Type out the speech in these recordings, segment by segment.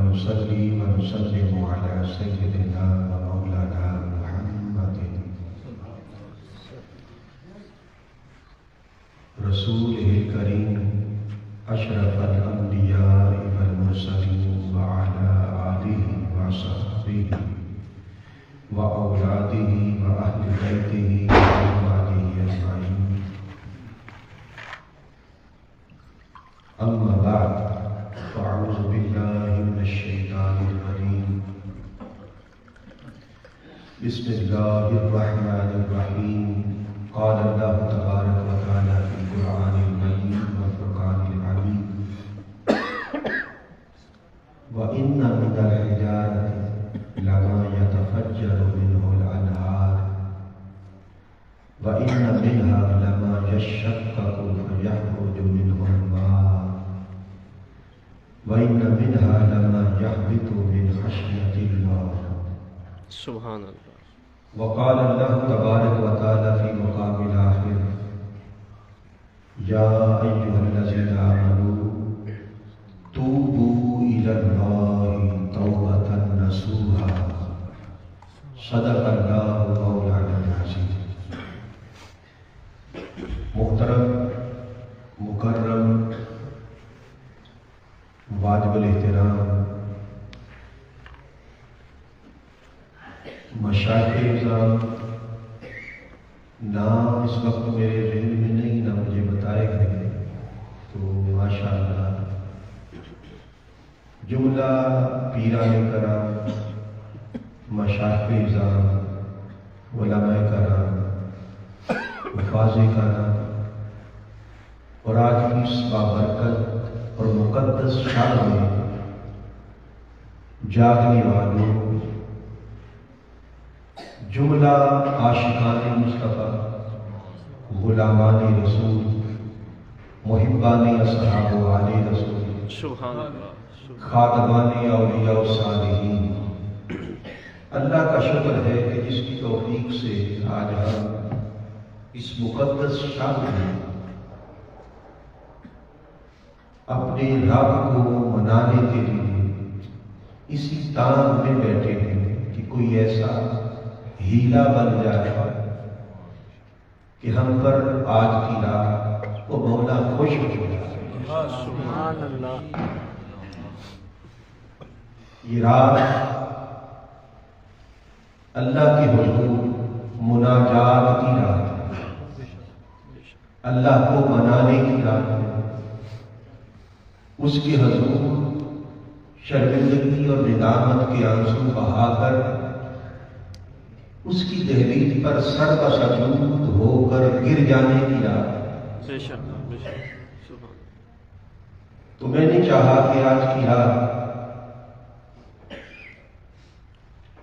ونصلي ونسلم على سيدنا ومولانا محمد رسوله الكريم أشرف الأنبياء والمرسلين وعلى آله وصحبه وأولاده وأهل بيته وأزواجه أجمعين. أما بعد فأعوذ بالله من الشيطان الرجيم. بسم الله الرحمن الرحيم. قال الله تبارك وتعالى في القرآن المجيد والفرقان الحميد: وإن من الحجارة لما يتفجر منه الأنهار وإن منها لما يشقق فيخرج منه الماء وإن منها لما يهبط من خشية الله. سبحان اللہ. وقال الله تبارك وتعالى في مقام الآخر: يا أيها الذين آمنوا توبوا إلى الله توبة نصوحا. صدق الله مولانا العظيم. محترم مکرم واجب الاحترام مشائخ اعظام، نام اس وقت میرے ذہن میں نہیں، نہ مجھے بتائے گئے، تو ماشاءاللہ جملہ پیران کرام، مشائخ اعظام، علماء کرام، حفاظ کرام، اور آج کی اس بابرکت اور مقدس شب میں جاگنے والوں، جملہ عاشقان مصطفیٰ، غلامان رسول، محبان اصحاب و آل رسول، سبحان اللہ. خادمان اولیاء و صالحین، اللہ کا شکر ہے کہ جس کی توفیق سے آج ہم اس مقدس شب میں اپنے رب کو منانے کے لیے اسی تان میں بیٹھے ہیں کہ کوئی ایسا ہیلا بن جائے کہ ہم پر آج کی رات وہ مولا خوش ہو جائے. سبحان اللہ. یہ رات اللہ کے حضور مناجات کی رات ہے، اللہ کو منانے کی رات ہے، اس کے حضور شرمندگی اور ندامت کے آنسو بہا کر اس کی دہلیز پر سر بسجود ہو کر گر جانے کی رات. تو میں نے چاہا کہ آج کی رات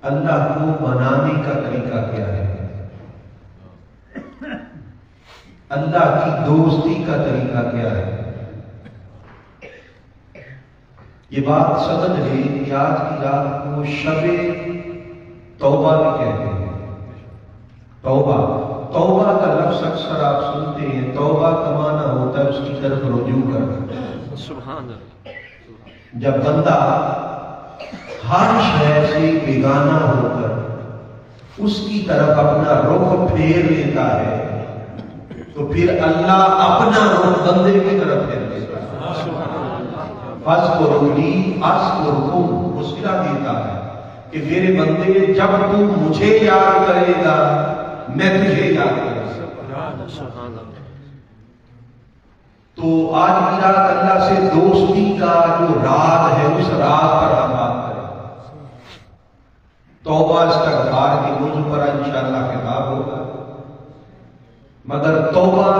اللہ کو منانے کا طریقہ کیا ہے، اللہ کی دوستی کا طریقہ کیا ہے، یہ بات سمجھ لیں کہ آج کی رات کو شب توبہ بھی کہتے ہیں. توبہ کا لفظ اکثر آپ سنتے ہیں، توبہ کا معنی ہوتا ہے اس کی طرف رجوع کرنا. سبحان اللہ. جب بندہ ہر شے سے بیگانہ ہو کر اس کی طرف اپنا رخ پھیر لیتا ہے تو پھر اللہ اپنا رخ بندے کی طرف پھیر لیتا ہے. فَاذْكُرُونِي أَذْكُرْكُمْ، وہ صلہ دیتا ہے کہ میرے بندے جب تو مجھے یاد کرے گا میں تجھے یاد کروں گا. تو آج کی رات اللہ سے دوستی کا جو راز ہے اس راز پر ہم بات کریں. توبہ استغفار کے موضوع پر انشاءاللہ خطاب ہوگا، مگر توبہ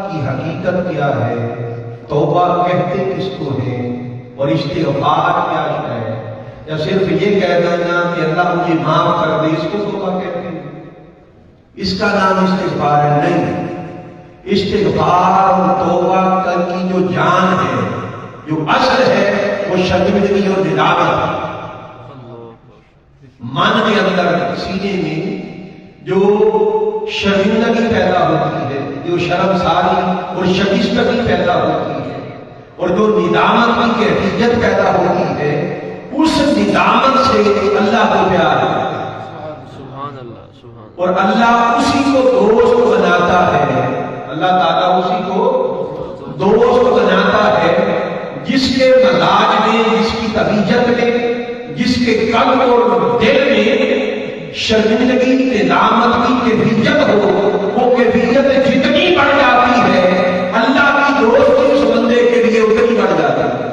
کی حقیقت کیا ہے، توبہ کہتے کس کو ہیں، اور استغفار کیا ہے؟ یا صرف یہ کہہ دینا کہ اللہ مجھے معاف کر دے، اس کو توبہ کہتے ہیں؟ اس کا نام استغفار ہے؟ نہیں. استغفار اور توبہ کی جو جان ہے، جو اصل ہے، وہ شرمندگی اور ندامت ہے. من کے اندر سینے میں جو شرمندگی پیدا ہوتی ہے، جو شرمساری اور شکستگی پیدا ہوتی ہے، اور جو ندامت کی کیفیت پیدا ہوتی ہے، اس دامن سے اللہ کو پیار ہے سبحان اللہ سبحان اور اللہ اسی کو دوست بناتا ہے. اللہ تعالیٰ اسی کو دوست بناتا ہے جس کے مزاج میں، جس کی طبیعت میں، جس کے قلب اور دل میں شرمندگی ندامت کی کیفیت ہو. وہ کیفیت جتنی بڑھ جاتی ہے اللہ کی دوستی اس بندے کے لیے اتنی بڑھ جاتی ہے.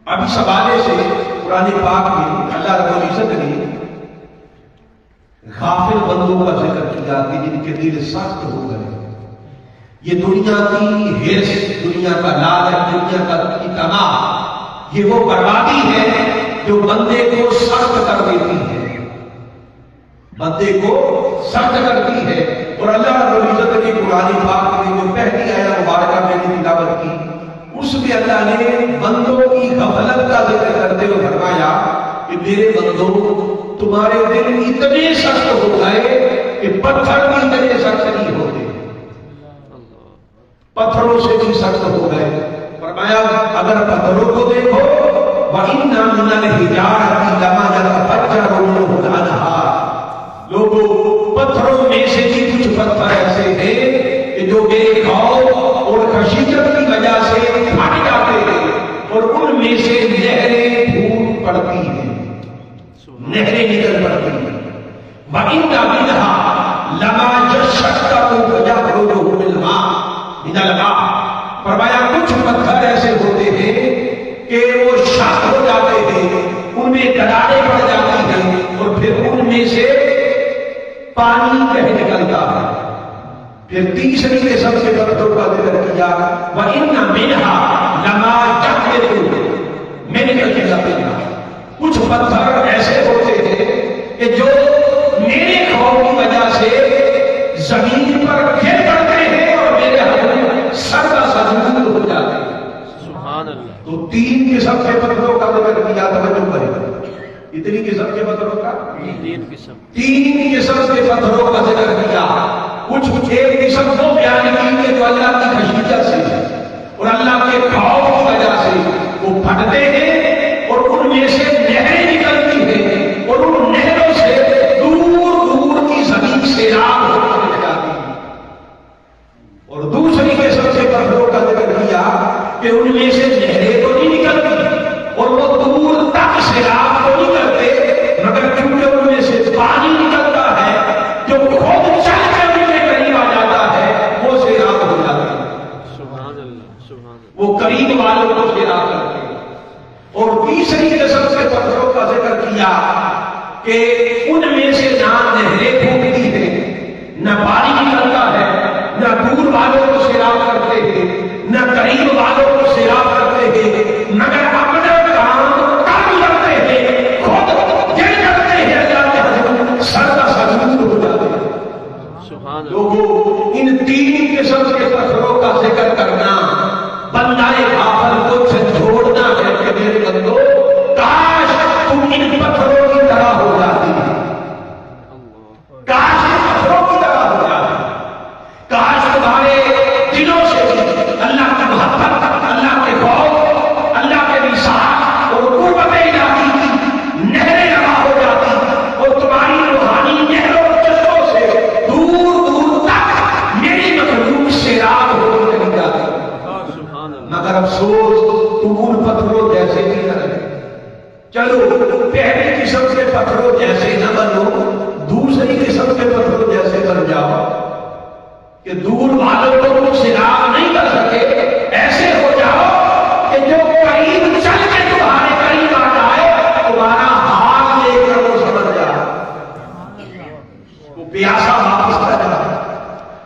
اب اس حوالے سے قرآن پاک میں اللہ رب العزت نے غافل بندوں کا ذکر کیا کہ جن کے دل سخت ہو گئے. یہ دنیا کی ہرس، دنیا کا لالچ، دنیا کی تماہ، یہ وہ بربادی ہے جو بندے کو سخت کر دیتی ہے، بندے کو سخت کرتی ہے. اور اللہ رب العزت نے قرآن پاک میں جو پہلی آیت مبارکہ میں نے تلاوت کی، اس میں اللہ نے بندوں کی غفلت کا ذکر کرتے ہوئے فرمایا کہ میرے بندوں تمہارے دل اتنے سخت ہو گئے کہ پتھر بھی اتنے سخت نہیں ہوتے، پتھروں سے بھی سخت ہو گئے. فرمایا اگر پتھروں کو دیکھو وَإِنَّ مِنَ الْحِجَارَةِ لَمَا يَتَفَجَّرُ مِنْهُ الْأَنْهَارُ. لوگوں پتھروں میں سے بھی کچھ پتھر ایسے ہیں کہ جو میرے خوف اور خشیت کی وجہ سے پھٹ جاتے ہیں اور ان میں سے نہریں پھوٹ پڑتی ہیں، نہریں نکل پڑتی ہیں. وَإِنَّ مِنْهَا لَمَا يَشَّقَّقُ فَيَخْرُجُ مِنَ الْمَاءِ. فرمایا کچھ پتھر ایسے ہوتے ہیں کہ وہ شق ہو جاتے ہیں، ان میں دراڑیں پڑ جاتی ہیں اور پھر ان میں سے پانی بہہ نکلتا ہے. پھر تیسری قسم کے پتھروں کا ذکر کیا وَإِنَّ مِنْهَا لَمَا يَحْمِلُ مِنْ الْجَبَلِ. کچھ پتھر ایسے ہوتے ہیں کہ جو میرے خوف کی وجہ سے زمین پر گر پڑتے ہیں اور میرے ہاتھ سر کا سجود ہو جاتے ہیں. سبحان اللہ. تو تین قسم کے پتھروں کا ذکر کیا. توجہ کریں اتنی قسم کے پتھروں کا تین قسم کے پتھروں کا ذکر کیا. کچھ ایک قسم وہ بیان کی کہ جو اللہ کی خشیت سے اور اللہ کے خوف کی وجہ سے وہ پھٹتے ہیں اور ان میں سے نہریں نکلتی ہیں اور ان نہروں سے دور دور کی زمین سیراب ہونے جاتی ہے. اور دوسری قسم کے پتھروں کا ذکر کیا کہ ان میں سے نہریں تو نہیں نکلتی اور وہ دور تک سیراب تو نہیں کرتے، مگر کیونکہ ان میں سے پانی نکلتا ہے جو خود چل کر ان کے قریب آ جاتا ہے وہ سیراب ہو جاتا ہے. سبحان اللہ سبحان اللہ. وہ قریب والوں کو سیراب کرتے ہیں. اور تیسری قسم کے پتھروں کا ذکر کیا کہ ان میں سے نہ نہریں پھوٹتی ہیں، نہ پانی نکلتا ہے، نہ دور والوں کو سیراب کرتے ہیں، نہ قریب والوں کو سیراب کرتے ہیں، مگر اپنا کام کم کرتے ہیں، خود گر کرتے ہیں، اللہ کے حضور سر کا سجود ہو جاتے ہیں. سبحان اللہ. لوگوں ان تین قسم کے پتھروں کا ذکر کرنا بندہ غافل کو جھنجھوڑنا ہے کہ میرے بندو کاش تم ان پتھروں کی طرح ہو جاتی، کاش ان پتھروں کی طرح ہو جاتی، کاش تمہارے دلوں سے اللہ کی محبت، اللہ کے خوف، اللہ کے نثار اور قربت الہی کی نہریں روا ہو جاتی اور تمہاری روحانی نہروں اور چشموں سے دور دور تک میری مخلوق سیراب ہوتی چلی جاتی. مگر افسوس تم ان پتھروں جیسے بھی نہ رہے. چلو پہلی قسم کے پتھروں جیسے نہ بنو، دوسری قسم کے پتھروں جیسے بن جاؤ کہ دور والوں کو تم سیراب نہیں کر سکے. ایسے ہو جاؤ کہ جو قریب چل کے تمہارے قریب آ جائے تمہارا ہاتھ لے کر وہ سمجھ جائے، وہ پیاسا واپس آ جائے.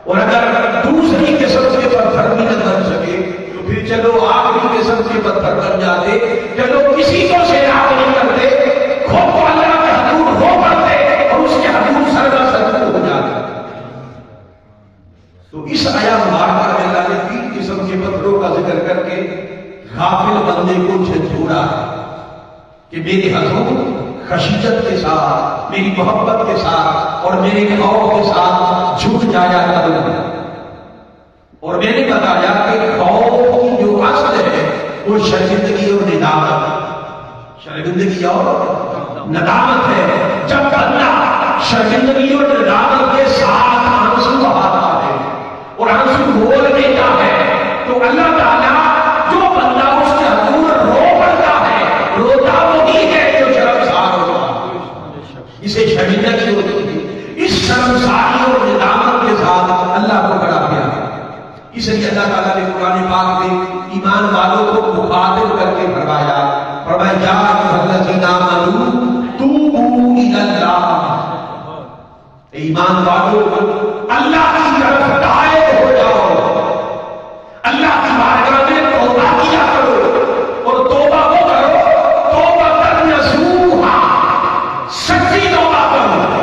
اور اگر دوسری قسم کے پتھر بھی نہ بن سکے تو پھر چلو آخری قسم کے پتھر بن جاتے. چلو کسی کو سیراب نہیں کرتے، خود کو اللہ کے حضور ہو پڑتے اور اس کے حضور سر کا سجود ہو جاتے. تو اس آیات مبارکہ میں اللہ نے تین قسم کے پتھروں کا ذکر کر کے غافل بندے کو جھنجھوڑا کہ میرے حضور خشیت کے ساتھ، میری محبت کے ساتھ اور میرے خوف کے ساتھ جھک جایا کرو. اور میں نے بتایا کہ خوف کی جو اصل ہے وہ شرمندگی اور ندامت. شرمندگی اور ندامت ہے. جب بندہ شرمندگی اور ندامت کے ساتھ آنسو بہاتا ہے اور آنسو بول دیتا ہے تو اللہ تعالیٰ جو بندہ اس کے حضور رو پڑتا ہے روتا وہی ہے جو شرمسار ہوتا. اسے شرمندگی ہوتی ہے. اس شرمساری اور ندامت کے ساتھ اللہ کو بڑا پیار ہے. اس لیے اللہ تعالیٰ نے قرآن پاک میں ایمان والوں کو مخاطب کر کے فرمایا یا الذین آمنوا توبوا الی اللہ. ایمان والوں اللہ کی طرف دائر ہو جاؤ, اللہ کی بارگاہ میں توبہ کیا کرو اور توبہ وہ کرو توبہ نصوحا, سچی توبہ کرو,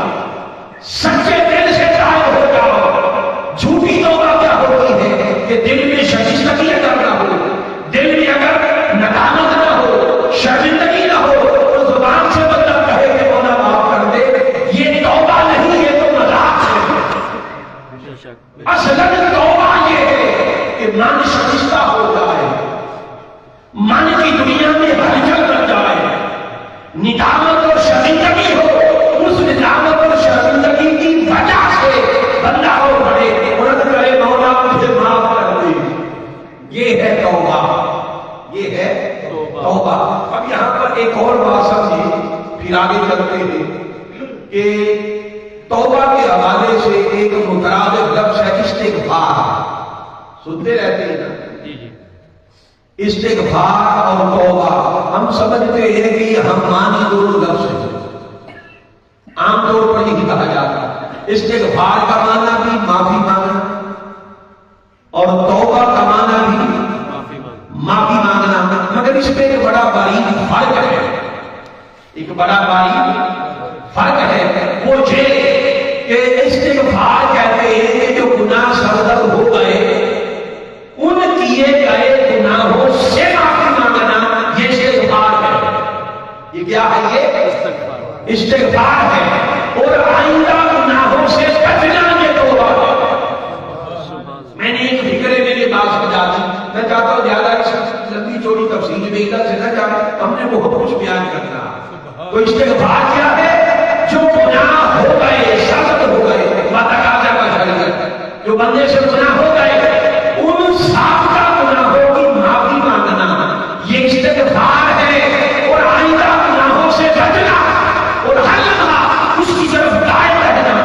سچے دل سے دائر ہو جاؤ. جھوٹی توبہ کیا ہوتی ہے کہ دل میں شکستگی اگر نہ ہو, دل میں اگر ندامت نہ ہو, شرمندگی نہ ہو تو زبان سے بندہ کہے کہ مولا معاف کر دے, یہ توبہ نہیں ہے تو مذاق ہے. اصل توبہ یہ ہے کہ من شکستہ ہو جائے, من کی دنیا میں ہلچل کر جائے, ندامت اور شرمندگی ہو, اس ندامت اور شرمندگی کی وجہ سے بندہ ہو پڑے اور کرے مولا مجھے معاف کر دے. یہ ہے توبہ, یہ ہے توبہ. اب یہاں پر ایک اور بات سمجھیے پھر آگے چلتے ہیں کہ توبہ کے حوالے سے ایک مترادف لفظ ہے استغفار. سنتے رہتے ہیں نا استغفار اور توبہ. ہم سمجھتے ہیں کہ یہ ہم مانی دونوں لفظ ہیں, عام طور پر یہی کہا جاتا ہے. استغفار کا معنی بھی معافی مانگنا اور توبہ کا معنی بھی معافی مانگنا, مگر اس میں ایک بڑا باریک فرق ہے. ایک بڑا باریک فرق ہے وہ یہ کہ استغفار کہتے ہیں کہ جو گناہ سرزد ہو گئے ان کیے گئے گناہوں سے معافی مانگنا یہ استغفار ہے. یہ کیا ہے؟ یہ استغفار ہے. اور آئندہ گناہوں سے بچنا یہ توبہ ہے. میں نے ایک فکر میں یہ بات سمجھا دی, میں چاہتا ہوں زیادہ لمبی چوڑی تفصیل میں ادھر سے نہ جائے, ہم نے بہت کچھ بیان کرنا. تو استغفار کیا ہے؟ جو گناہ ہو گئے, سخت ہو گئے, متقاضا کا شریعت جو بندے سے گناہ ہو گئے ان سابقہ گناہوں کی معافی مانگنا یہ استغفار ہے. اور آئندہ گناہوں سے بچنا اور ہر لمحہ اس کی طرف دائر رہنا,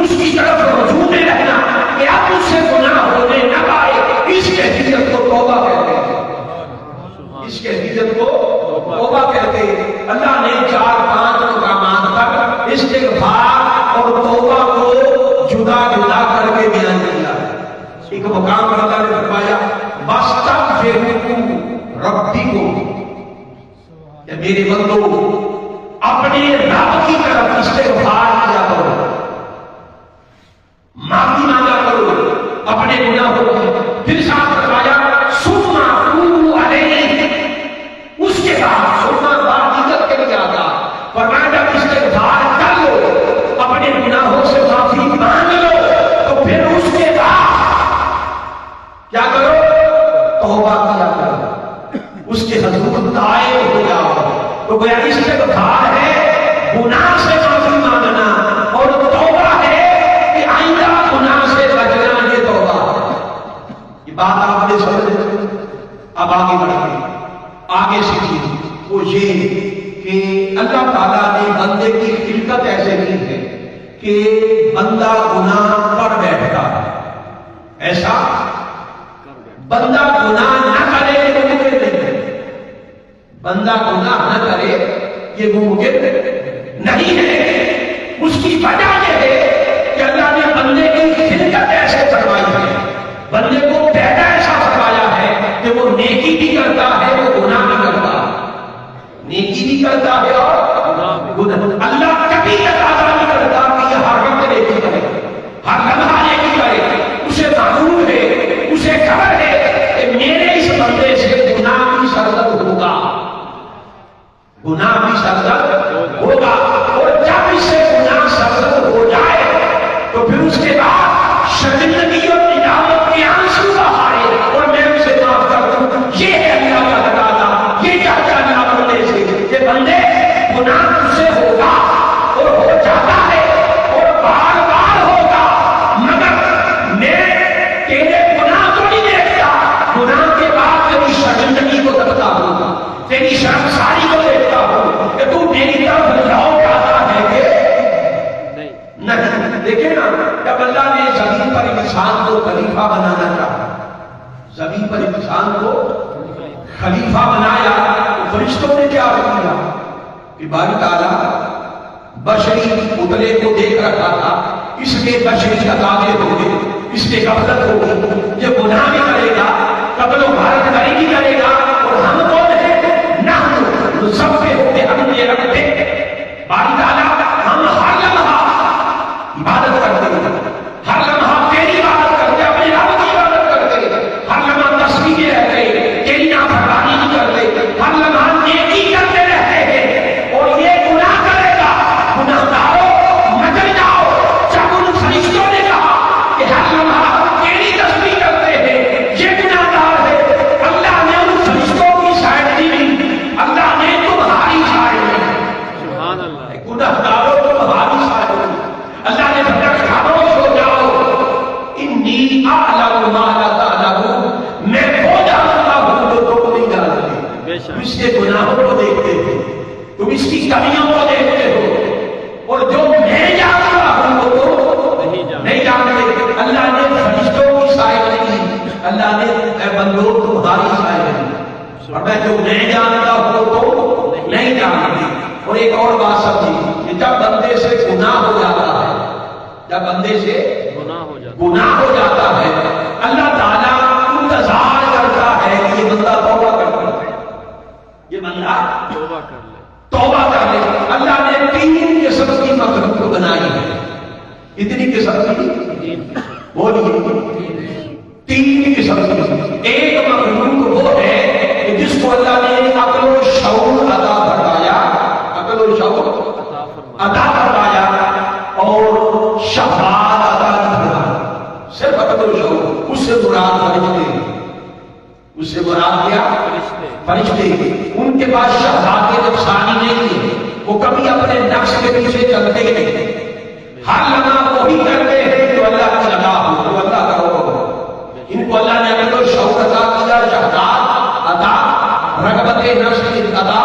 اس کی طرف رجوع میں رہنا کہ اب اس سے گناہ ہونے نہ پائے. اس کیفیت کو توبہ کہتے ہیں. اس کیفیت کو توبہ کہتے ہیں. اللہ نے 4-5 مقامات پر استغفار اور توبہ کو جدا جدا کر کے بیان کیا. ایک مقام پر اللہ نے فرمایا واستغفروا ربکم, کہ میرے بندو اپنے رب کی طرف استغفار کیا کرو, معافی مانگا کرو اپنے گناہوں کی. پھر ساتھ فرمایا ثم توبوا علیہ, اس کے بعد ثم بعد عزت کے لیے آتا فرمایا جب استغفار کر لو اپنے گناہوں سے معافی مانگ لو تو پھر اس کے بعد کیا کرو؟ توبہ کیا کرو, اس کے حضور دائر ہو جاؤ. تو گویا استغفار ہے گناہ سے معافی مانگنا اور توبہ ہے کہ آئندہ گناہ سے بچنا. یہ توبہ ہے. یہ بات آپ نے سمجھ. اب آگے بڑھیں, آگے سیکھیے. وہ یہ کہ اللہ تعالیٰ نے بندے کی خلقت ایسے کی ہے کہ بندہ گناہ کر بیٹھتا ہے. ایسا بندہ گناہ نہ کرے یہ ممکن نہیں. بندہ گناہ نہ کرے یہ ممکن نہیں ہے. اس کی وجہ یہ ہے کہ اللہ نے بندے کی خلقت ایسے فرمائی ہے, بندے کو پیدا ایسا فرمایا ہے کہ وہ نیکی بھی کرتا ہے وہ گناہ بھی کرتا ہے. نیکی بھی کرتا ہے اور گناہ. اللہ کبھی تقاضا نہیں کرتا کہ یہ ہر وقت نیکی کرے, ہر لمحہ نیکی کرے. اسے معلوم ہے, اسے خبر ہے کہ میرے اس بندے سے گناہ بھی سرزد ہوگا, گناہ بھی سرزد ہوگا. اور جب اس سے گناہ سرزد ہو جائے تو پھر اس کے بعد شرمندگی اور ندامت کے آنسو بہائے اور میں اسے معاف کر دوں. یہ ہے اللہ کا تقاضا. یہ چاہتا ہے اللہ بندے سے کہ بندے تیری شرمساری کو دیکھتا ہوں کہ تو میری طرف لوٹ آتا ہے کہ نہیں. دیکھیں نا جب اللہ نے زمین پر انسان کو خلیفہ بنانا چاہا، زمین پر انسان کو خلیفہ بنایا تو فرشتوں نے کیا کیا کہ باری تعالیٰ بشری پتلے کو دیکھ رکھا تھا، اس کے بشری عذابیں ہوں گے، اس کے غفلت ہوگی، یہ گناہ بھی کرے گا، قتل و غارت کاری بھی کرے گا، اور ہم کون ہیں؟ نحن سب کے ہوتے ہم یہ رکھتے باری تعالیٰ ہم ہر لمحہ عبادت کرتے ہیں، ہر لمحہ تیری عبادت کرتے، اپنے رب کی عبادت کرتے، ہر لمحہ تسبیح رہتے، تیری نافرمانی نہیں کرتے، ہر لمحہ نیکی کرتے رہتے ہیں. اور یہ گناہ کرے گا، گناہ گاروں مچل جاؤ. جب ان فرشتوں نے کہا کہ ہر لمحہ تیری تسبیح کرتے ہیں، یہ گناہ گار ہے، اللہ نے ان فرشتوں کی سائڈ دی نہیں، اللہ نے تمہاری سائڈ دی. سبحان اللہ. گناہ گاروں تمہاری سائڈ دی. اللہ نے فرمایا خاموش ہو جاؤ، انی اعلم ما لا تعلمون، میں وہ جانتا ہوں جو تم نہیں جانتے. تم اس کے گناہوں کو دیکھتے ہو، تم اس کی کمیوں کو دیکھتے ہو، اور جو میں جانتا ہوں وہ تو نہیں جانتے. اللہ نے فرشتوں کی سائے نہیں، اللہ نے اے بندو تمہاری سائے نہیں، اور میں جو نہیں جانتا ہوں تو نہیں جانتے. اور ایک اور بات سمجھی کہ جب بندے سے گناہ ہو جاتا ہے، جب بندے سے گناہ ہو جاتا ہے، اللہ تعالیٰ انتظار کرتا ہے کہ یہ بندہ توبہ کر لے، یہ بندہ توبہ کر لے. اللہ نے 3 قسم کی مخلوق بنائی ہے. اتنی قسم کی بولیے 3 قسم کی. ایک مخلوق وہ ہے کہ جس کو اللہ نے عقل و شعور عطا فرمایا، عقل و شعور عطا فرمایا اور شفاعت عطا فرمایا. صرف عقل و شعور، اس سے مراد فرشتے، اس سے مراد کیا؟ فرشتے. ان کے پاس شہوات نفسانی نہیں ہے، وہ کبھی اپنے نفس کے پیچھے چلتے نہیں، ہر لمحہ وہی کرتے ہیں تو اللہ کی لگا ہو، تو اللہ کا حکم ہو. ان کو اللہ نے عقل و شعور عطا کیا، شہوات عطا، رغبت نفس کی عطا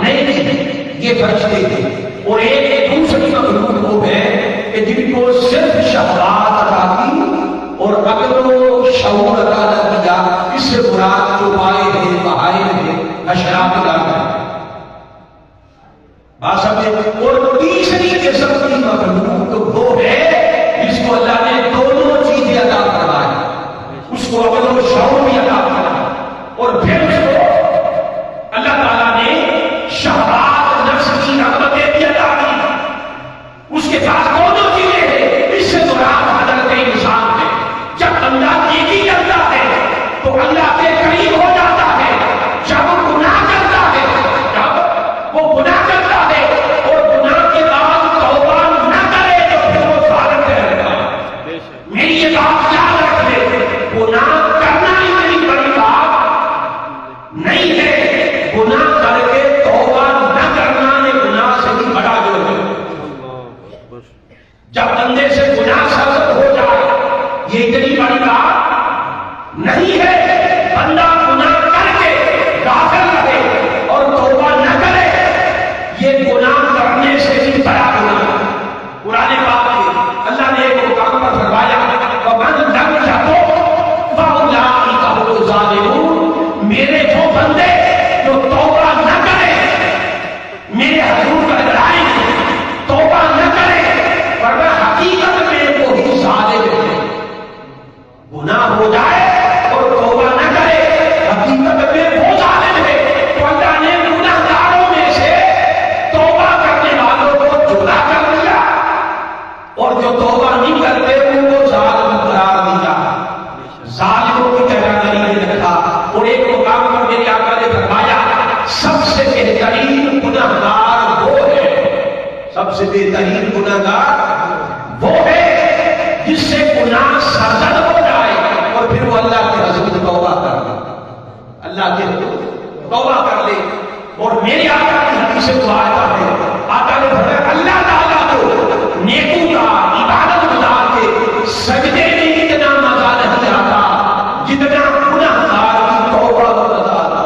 نہیں دی. یہ فرشتے تھے. اور ایک دوسری مخلوق وہ ہے کہ جن کو صرف شہوات عطا کی اور عقل و شعور عطا نہ کیا. اس سے مراد جو پائے ہیں، بہائے ہیں، حشرات کا بات سمجھے. اور تیسری قسم کی مخلوق وہ ہے جس کو اللہ نے دونوں چیزیں عطا فرمائی، اس کو عقل و شعور بھی عطا فرمایا، اور پھر اس کو اللہ تعالیٰ نے شہوات نفس کی رغبتیں بھی عطا کی. اس کے پاس دونوں چیزیں ہیں. اس سے مراد حضرت انسان ہے. جب بندہ نیکی کرتا ہے تو اللہ کے قریب ہو جاتا ہے. جب وہ گناہ کرتا ہے، جب وہ گناہ کرتا ہے اور گناہ کے بعد توبہ نہ کرے تو پھر وہ ظالم رہتا ہے. میری یہ بات یاد رکھ لے، گناہ کرنا اتنی بڑی بات نہیں ہے. گناہ کر کے توبہ نہ کرنا یہ گناہ سے بھی بڑا جو ہے. جب بندے سے گناہ صادر ہو جائے یہ اتنی بڑی بات نہیں ہے. بندہ گناہ کر کے غافل رہے اور توبہ نہ کرے، یہ گناہ کرنے سے بھی بڑا گناہ ہے. قرآن پاک میں اللہ نے ایک مقام پر فرمایا وَمَن لَمْ يَتُبْ فَأُولَٰئِكَ هُمُ الظَّالِمُونَ. میرے وہ بندے جو توبہ نہ کرے، میرے حضور کا لڑائی توبہ نہ کرے، ورنہ حقیقت میں وہی ظالم ہے. گناہ ہو جائے اور توبہ نہ کرے، حقیقت میں وہ ظالم ہے. تو اللہ نے گناہ گاروں میں سے توبہ کرنے والوں کو جدا کر دیا، اور جو توبہ نہیں کرتے ان کو ظالم قرار دیا، ظالموں کی کیٹیگری میں رکھا. اور ایک مقام پر میرے آقا نے فرمایا سب سے بہترین گناہ گار وہ ہے، سب سے بہترین گناہ گار وہ ہے جس سے گناہ سرزد ہو جائے اور پھر وہ اللہ کے حضور توبہ کر لے، اللہ کے توبہ کر لے. اور میرے آقا کی حدیث مبارکہ ہے، آقا نے فرمایا اللہ تعالیٰ کو نیکوکار عبادت گزار کے سجدے میں اتنا مزہ نہیں آتا جتنا گناہ گار کی توبہ کو مزہ آتا.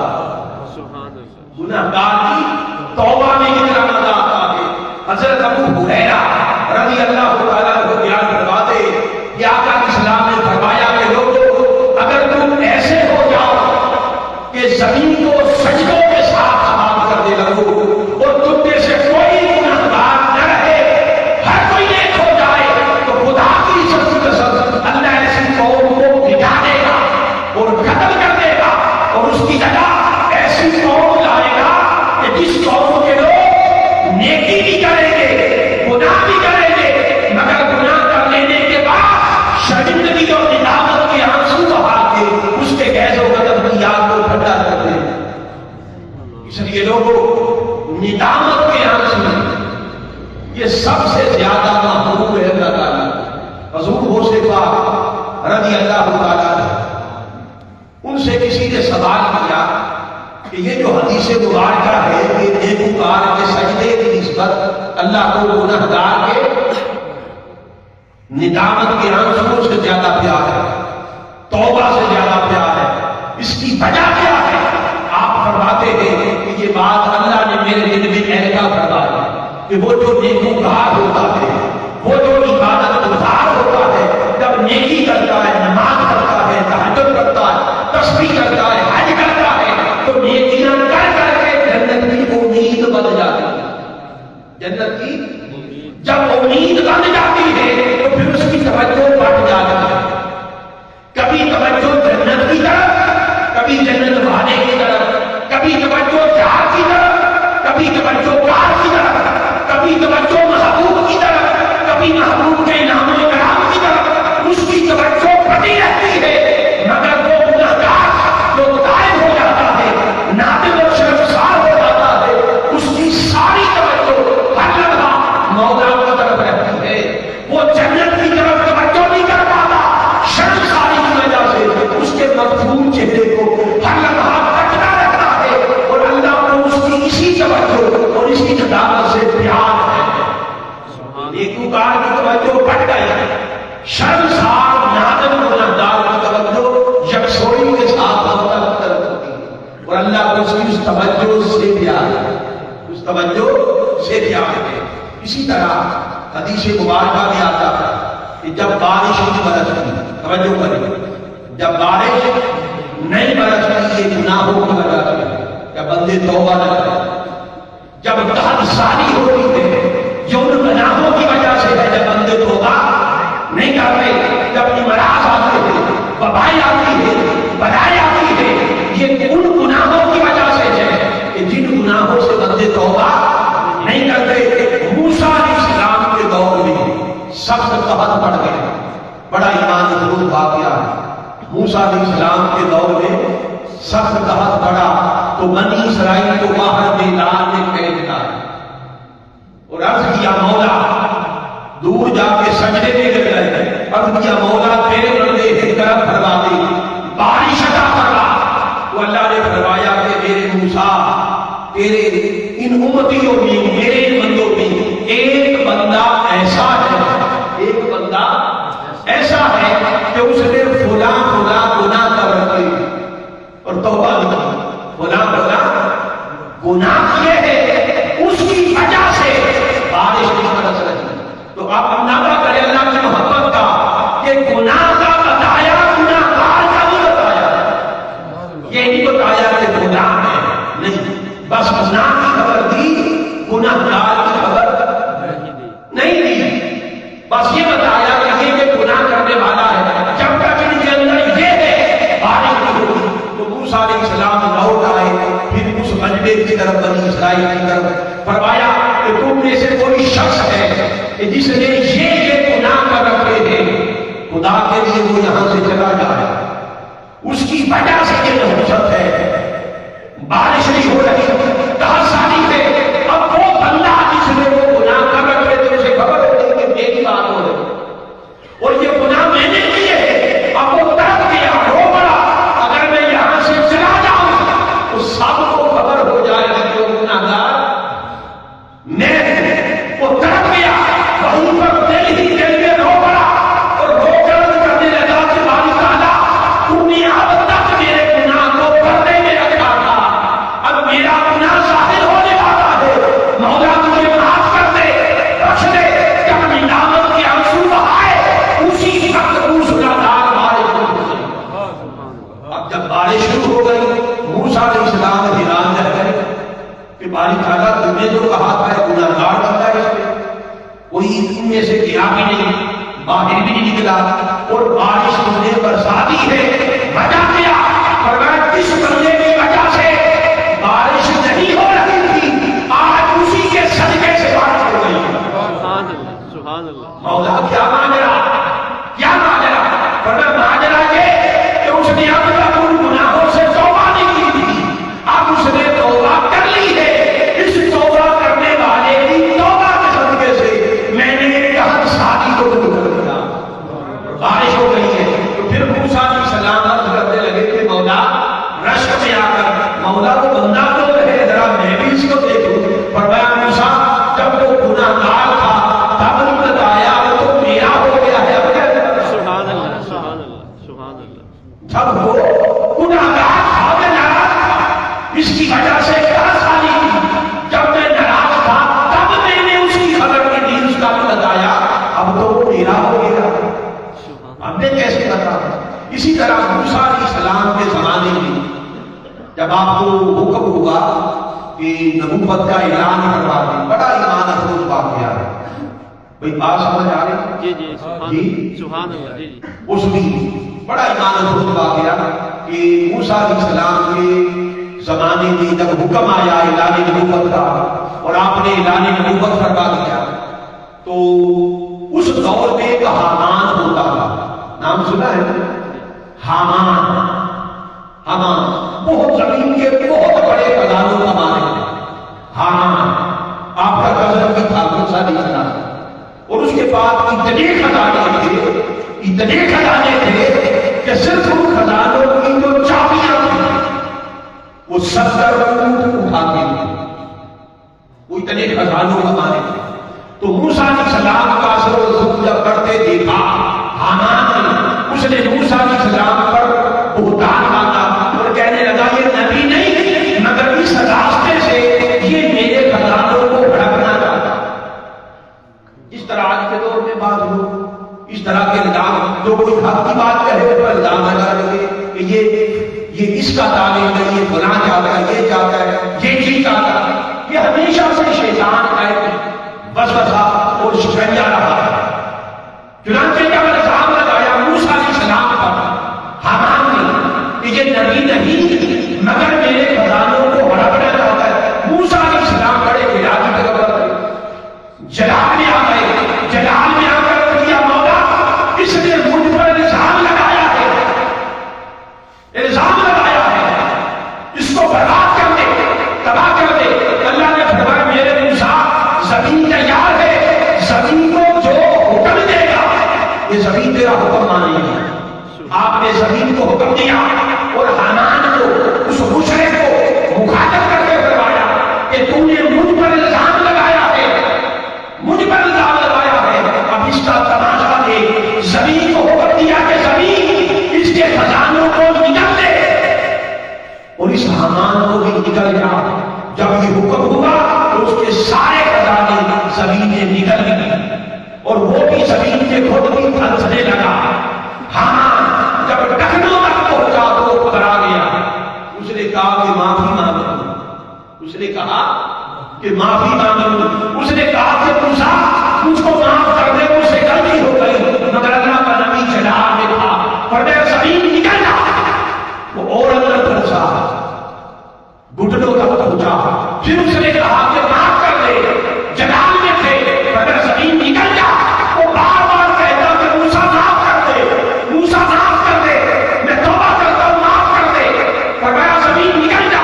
کی جگہ ایسی قوم لائے گا کہ جس قوم کے لوگ نیکی بھی کریں گے گناہ بھی کریں گے، مگر گناہ کر لینے کے بعد شرمندگی اور ندامت کے آنسو بہا کے اس کے غیظ و غضب کی آگ کو ٹھنڈا کر دیں۔ اس لیے لوگوں ندامت کے آنسو یہ سب سے زیادہ محبوب ہے اللہ تعالیٰ۔ حضور غوث پاک رضی اللہ تعالیٰ ان سے کسی نے سوال کیا کہ یہ جو حدیث مبارکہ ہے کہ نیکوکار کے سجدے کی نسبت اللہ کو گنہگار کے ندامت کے آنسوؤں سے زیادہ پیار ہے، توبہ سے زیادہ پیار ہے، اس کی وجہ کیا ہے؟ آپ فرماتے ہیں کہ یہ بات اللہ نے میرے دل میں ایسا فرمایا کہ وہ جو نیکوکار ہوتا ہے، وہ جو عبادت گزار ہوتا ہے، جب نیکی کرتا ہے، نماز پڑھتا ہے، تہجد کرتا ہے، تسبیح کرتا ہے، حج کرتا ہے، تو نیکیاں کر کر کے جنت کی امید بن جاتی ہے۔ جنت کی جب امید بن جاتی ہے تو پھر اس کی توجہ بڑھ جاتی ہے، کبھی توجہ جنت کی طرف، کبھی جنت والے کی طرف، کبھی توجہ جہاد کی طرف، کبھی توجہ کار کی طرف، کبھی توجہ محبوب کی طرف، کبھی محبوب کے نام و کرام کی طرف، اس کی توجہ بڑھی رہتی ہے، مگر وہ گنہگار جو غائب ہو جاتا ہے، نادم و شرمسار ہو جاتا ہے، اس کی ساری توجہ ہر لمحہ مولا کی طرف رہتی ہے، وہ جنت کی طرف توجہ نہیں کر پاتا، شرمساری کی وجہ سے اس کے مقبول چہرے کو ہر لمحہ تکتا رہتا ہے، اور اللہ کو اس کی اسی توجہ اور اسی ندامت سے پیار ہے۔ نیکوکار کی توجہ بڑھ گئی، شرمسار نادم گنہگار کی توجہ یکسوئی کے ساتھ اللہ کی طرف ہوتی ہے، اور اللہ کو اس کی اس توجہ سے پیار ہے، اس توجہ سے پیار ہے۔ اسی طرح حدیث مبارکہ میں آتا ہے کہ جب بارش نہیں برستی، توجہ کریں، جب بارش نہیں برستی یہ گناہوں کی وجہ سے، جب بندے توبہ نہ کریں، جب قحط ساری ہوتی ہے یہ ان گناہوں کی وجہ سے ہے، جب بندے توبہ نہیں کرتے، جب امراض آتے ہیں، وبائیں آتی ہے، بلائیں آتی ہے، یہ ان گناہوں کی وجہ سے ہے کہ جن گناہوں سے بندے توبہ نہیں کرتے۔ موسیٰ علیہ السلام کے دور میں سخت قحط پڑ گیا، بڑا ایمان ضرور واقعہ ہے۔ موسیٰ علیہ السلام کے دور میں سخت قحط پڑا تو بنی اسرائیل کو باہر میدان میں قید کیا اور عرض کیا مولا، دور جا کے سجدے میں لگ گئے، عرض کیا مولا تیرے بندے ایک طرف فرما دے، بارش عطا فرما۔ تو اللہ نے فرمایا کہ میرے موسیٰ، تیرے ان امتیوں میں، میرے بندوں میں ایک بندہ ایسا ہے، ایک بندہ ایسا ہے کہ اس نے فلاں فلاں گناہ کر رکھے اور توبہ نہیں کی، فلاں فلاں گناہ کیے ہیں، اس کی وجہ سے بارش نہیں برس رہی۔ تو آپ اندازہ کریں اللہ کی محبت کا کہ گناہ کا بتایا، گناہ گار کا نہیں بتایا، یہ نہیں بتایا کہ گناہ ہے، نہیں، بس گناہ کی خبر دی، گناہ گار کی خبر نہیں دی، بس یہ بتایا کہ یہ گناہ کرنے والا ہے، جب تک ان کے اندر یہ ہے بارش نہیں ہوگی۔ تو موسیٰ علیہ السلام لوٹ آئے، پھر اس مجمع کی طرف، بنی اسرائیل کی طرف، فرمایا کہ تم میں سے کوئی شخص ہے کہ جس نے یہ گناہ کر رکھے ہیں، خدا کے لیے وہ یہاں سے چلا جائے، اس کی وجہ سے یہ نحوست ہے، بارش نہیں ہو رہی، کہاں ساری ہے۔ اب وہ بندہ جس نے وہ گناہ کر رکھے تھے اسے خبر ہوتی کہ میری بات ہو رہی اور یہ گناہ میں نے کیے ہیں، اب وہ تڑپ گیا، رو پڑا، اگر میں یہاں سے چلا جاؤں تو سب کو خبر ہو جائے گا کہ وہ گناہ گار میں ہوں۔ وہ تڑپ گیا، وہیں پر دل ہی دل میں رو پڑا اور رو کر کرنے لگا کہ باری تعالیٰ تو نے اب تک میرے گناہ کو پردے میں رکھا تھا، اب میرا گناہ ظاہر ہونے والا ہے، مولا مجھے معاف کر دے، بخش دے۔ جب ندامت کے آنسو بہائے اسی وقت موسیقار بارش ہوئی۔ اب جب بارش شروع ہو گئی موسیٰ علیہ السلام حیران رہ گئے کہ باری تعالیٰ تم نے جو کہا تھا گناہ گار بنتا ہے، اس میں کوئی ان میں سے گیا بھی نہیں، باہر بھی نہیں نکلا، اور بارش تم نے برسا دی ہے، وجہ کیا؟ فرمایا کس بندے کی مولا کو بندہ کون ہے ذرا میں بھی اس کو دیکھوں. فرمایا موسیٰ جب وہ گناہ گار تھا تب نے بتایا وہ تو میرا ہو گیا ہے. اب کیا کرنا؟ سبحان اللہ سبحان اللہ سبحان اللہ. جب وہ گناہ گار تھا میں ناراض تھا اس کی وجہ سے کیا سالی تھی. جب میں ناراض تھا تب میں نے اس کی خبر کی دی اس کا بتایا اب تو وہ میرا ہو گیا. ہم نے کیسے بتا؟ اسی طرح موسیٰ علیہ السلام کے زمانے میں جب آپ کو حکم ہوا کہ نبوت کا اعلان کروا دیں, بڑا ایمان افروز واقعہ ہے بھئی. بات سمجھ آ رہی؟ جی جی سبحان اللہ. جی جی اس میں بڑا ایمان افروز واقعہ کہ موسیٰ علیہ السلام کے زمانے میں جب حکم آیا اعلان نبوت کا اور آپ نے اعلان نبوت کروا دیا تو اس دور میں ایک حامان ہوتا تھا. نام سنا ہے حامان؟ حامان بہت زمین کے بہت بڑے خزانوں کا مالک. حامان آپ کا کزن بھی تھا موسیٰ علیہ السلام, اور اس کے بعد اتنے خزانے تھے کہ صرف ان خزانوں کی جو چابیاں تھیں وہ 70 اونٹ اٹھاتے تھے. وہ اتنے خزانوں کا مالک تھے. تو موسیٰ علیہ السلام کا اثر و رسوخ جب کرتے دیکھا حامان نے, اس نے موسیٰ علیہ السلام پر بہتان باندھا اور کہنے لگا یہ نبی نہیں مگر اس راستے سے یہ میرے خزانوں کو بھڑکنا چاہتا. اس طرح آج کے دور میں بات ہو اس طرح کے الزام, جو کوئی حق کی بات کہے تو الزام لگا لگے کہ یہ اس کا تعلیم ہے, یہ فلاں چاہتا ہے, یہ چاہتا ہے, یہ چیز چاہتا ہے. یہ ہمیشہ سے شیطان کا ایک وسوسہ اور شکنجہ رہا ہے. چنانچہ جب الزام لگایا موسیٰ علیہ السلام پر حامان نے کہ یہ نبی نہیں مگر میرے خزانوں کو بھڑکنا چاہتا ہے, موسیٰ علیہ السلام بڑے علاج کی طرف گئے, جلال میں آ گئے. جلال میں آ کر کیا مولا اس نے مجھ پر الزام لگایا ہے, الزام لگایا ہے, اس کو برباد کر دے, تباہ کر دے. اللہ نے فرمایا میرے موسیٰ زمین تیار ہے, زمین کو جو حکم دے گا یہ زمین تیرا حکم مانے گی. آپ نے زمین کو حکم دیا اور حامان کو اس مشرک کو مخاطب کر کے فرمایا کہ تو نے مجھ پر الزام لگایا ہے, مجھ پر الزام لگایا ہے, اب اس کا تماشا دے. زمین کو حکم دیا کہ زمین اس کے خزانوں کو نکل دے اور اس حامان کو بھی نکل گیا. جب یہ حکم ہوا تو اس کے سارے خزانے زمینیں نکل گئی اور وہ بھی زمین کے خود بھی پھنسنے لگا. حامان جب ٹخنوں تک پہنچا تو وہ پکڑا گیا. اس نے کہا کہ معافی مانگو, اس نے کہا کہ معافی مانگو. اس نے کہا کہ موسیٰ مجھ کو معاف کر دے, مجھ سے غلطی ہو گئی. مگر اللہ کا نبی جلال میں تھا, فرمایا زمین نکل جا. وہ اور اندر پھنسا, گھٹنوں تک پہنچا. پھر اس نے کہا کہ معاف کر دے, جلال میں تھے, فرمایا زمین نکل جا. وہ بار بار کہتا کہ موسیٰ معاف کر دے, موسیٰ معاف کر دے, میں توبہ کرتا ہوں معاف کر دے. فرمایا زمین نکل جا,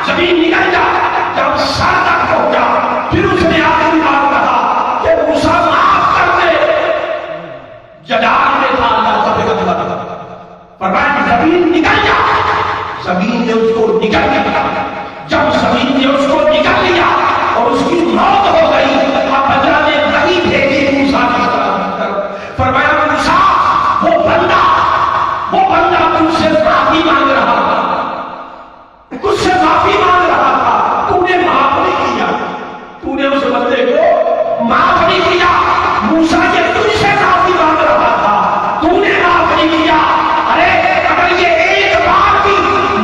زمین نکل جا. جب سر تک پہنچا پھر اس نے آخری بات کہا کہ موسیٰ معاف کر دے. جلال میں تھا اللہ کا پیغمبر, فرمایا زمین نکل جا. زمین نے اس کو نکل لیا. جب زمین نے اس کو نکل لیا اور اس کی موت ہو گئی, اب اللہ نے وحی بھیجی موسیٰ علیہ السلام کی طرف. فرمایا موسیٰ وہ بندہ تم سے معافی مانگ رہا تھا, تجھ سے معافی مانگ رہا تھا, تو نے معاف نہیں کیا, تو نے اس بندے کو معاف نہیں کیا. موسیٰ یہ تجھ سے معافی مانگ رہا تھا, تو نے معاف نہیں کیا. ارے اگر یہ ایک بار بھی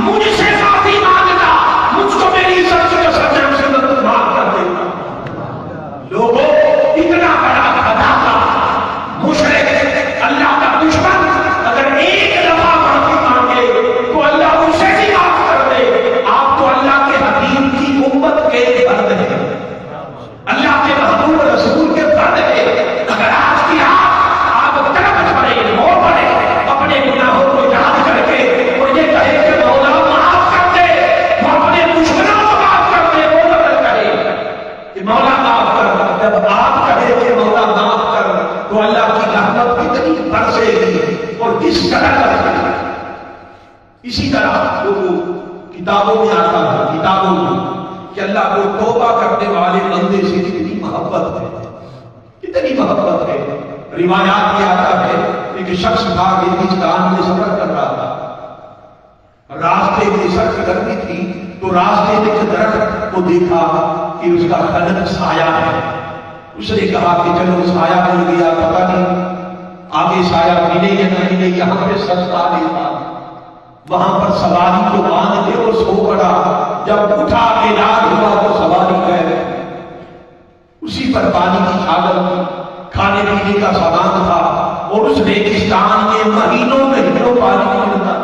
مجھ سے معافی مانگتا, مجھ کو میری عزت سے قسم سے معاف کر دیتا. لوگوں اتنا بڑا خدا تھا مشرک, اللہ کا دشمن, اگر ایک دفعہ معافی مانگے تو اللہ اسے بھی معاف کر دے. آپ تو اللہ کے حبیب کی امت کے فرد ہیں, اللہ کے محبوب رسول کے فرد ہیں. اگر آج کی آپ طرف پڑے, رو پڑے, اپنے گناہوں کو یاد کر کے اور یہ کہے کہ مولا معاف کر دے, وہ اپنے دشمنوں کو معاف کر دے, وہ نہ کہے کہ مولا معاف کر. جب آپ کہے کہ مولا معاف کر تو اللہ کی رحمت کتنی برسے گی اور کس طرح. اسی طرح کتابوں میں آتا ہے، کتابوں میں، کہ اللہ کو توبہ کرنے والے بندے سے کتنی محبت ہے، کتنی محبت ہے۔ روایات میں آتا ہے ایک شخص تھا ریگستان میں سفر کر رہا تھا، راستے میں سخت گرمی تھی، تو راستے میں ایک درخت کو دیکھا کہ اس کا خلق سایہ ہے۔ اس نے کہا کہ چلو سایہ مل گیا، پتہ نہیں آگے سایہ ملے یا نہ ملے، یہاں پہ سستا لیتا، وہاں پر سواری کو باندھ دے اور سو پڑا، جب اٹھا کے رات ہوا تو سواری گئے، اسی پر پانی کی چھاگل، کھانے پینے کا سامان تھا، اور اس ریگستان میں مہینوں مہینوں پانی نہیں ملتا۔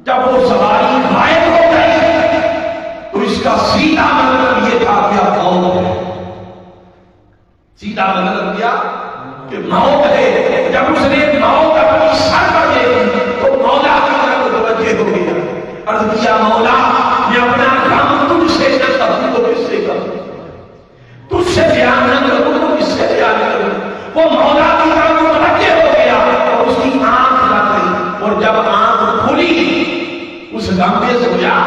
جب وہ سواری غائب ہو گئی تو اس کا سیدھا مطلب یہ تھا کہ اب موت ہے، سیدھا مطلب کیا کہ موت ہے۔ جب اس نے موت اپنی سر پر دیکھی تو مولا کی طرف متوجہ ہو گیا، عرض کیا مولا میں اپنا غم تجھ سے نہ کروں تو کس سے کروں، تجھ سے بیان نہ کروں تو کس سے بیان کروں۔ وہ مولا کی طرف متوجہ ہو گیا اور اس کی آنکھ لگ گئی، اور جب آنکھ کھلی اس غم میں سویا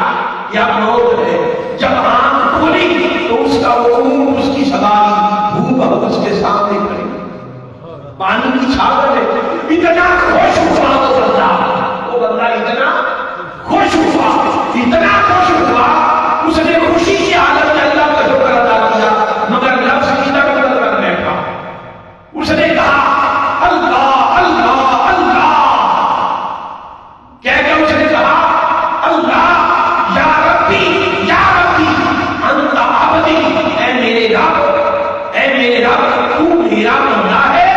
یا موت ہے، جب آنکھ کھلی تو اس کا وہ اونٹ، اس کی سواری بھو بہو اس کے سامنے کھڑی، پانی کی چھاگل ہے۔ اتنا خوش ہوا وہ بندہ اتنا خوش ہوا، اتنا خوش ہوا، اس نے خوشی کی حالت میں اللہ کا شکر ادا کیا، مگر لفظ کی طرف کر بیٹھا۔ اس نے کہا اللہ اللہ اللہ، کہہ کر اس نے کہا اللہ یا ربی انت عبدی، اے میرے رب، اے میرے رب تو میرا بندہ ہے،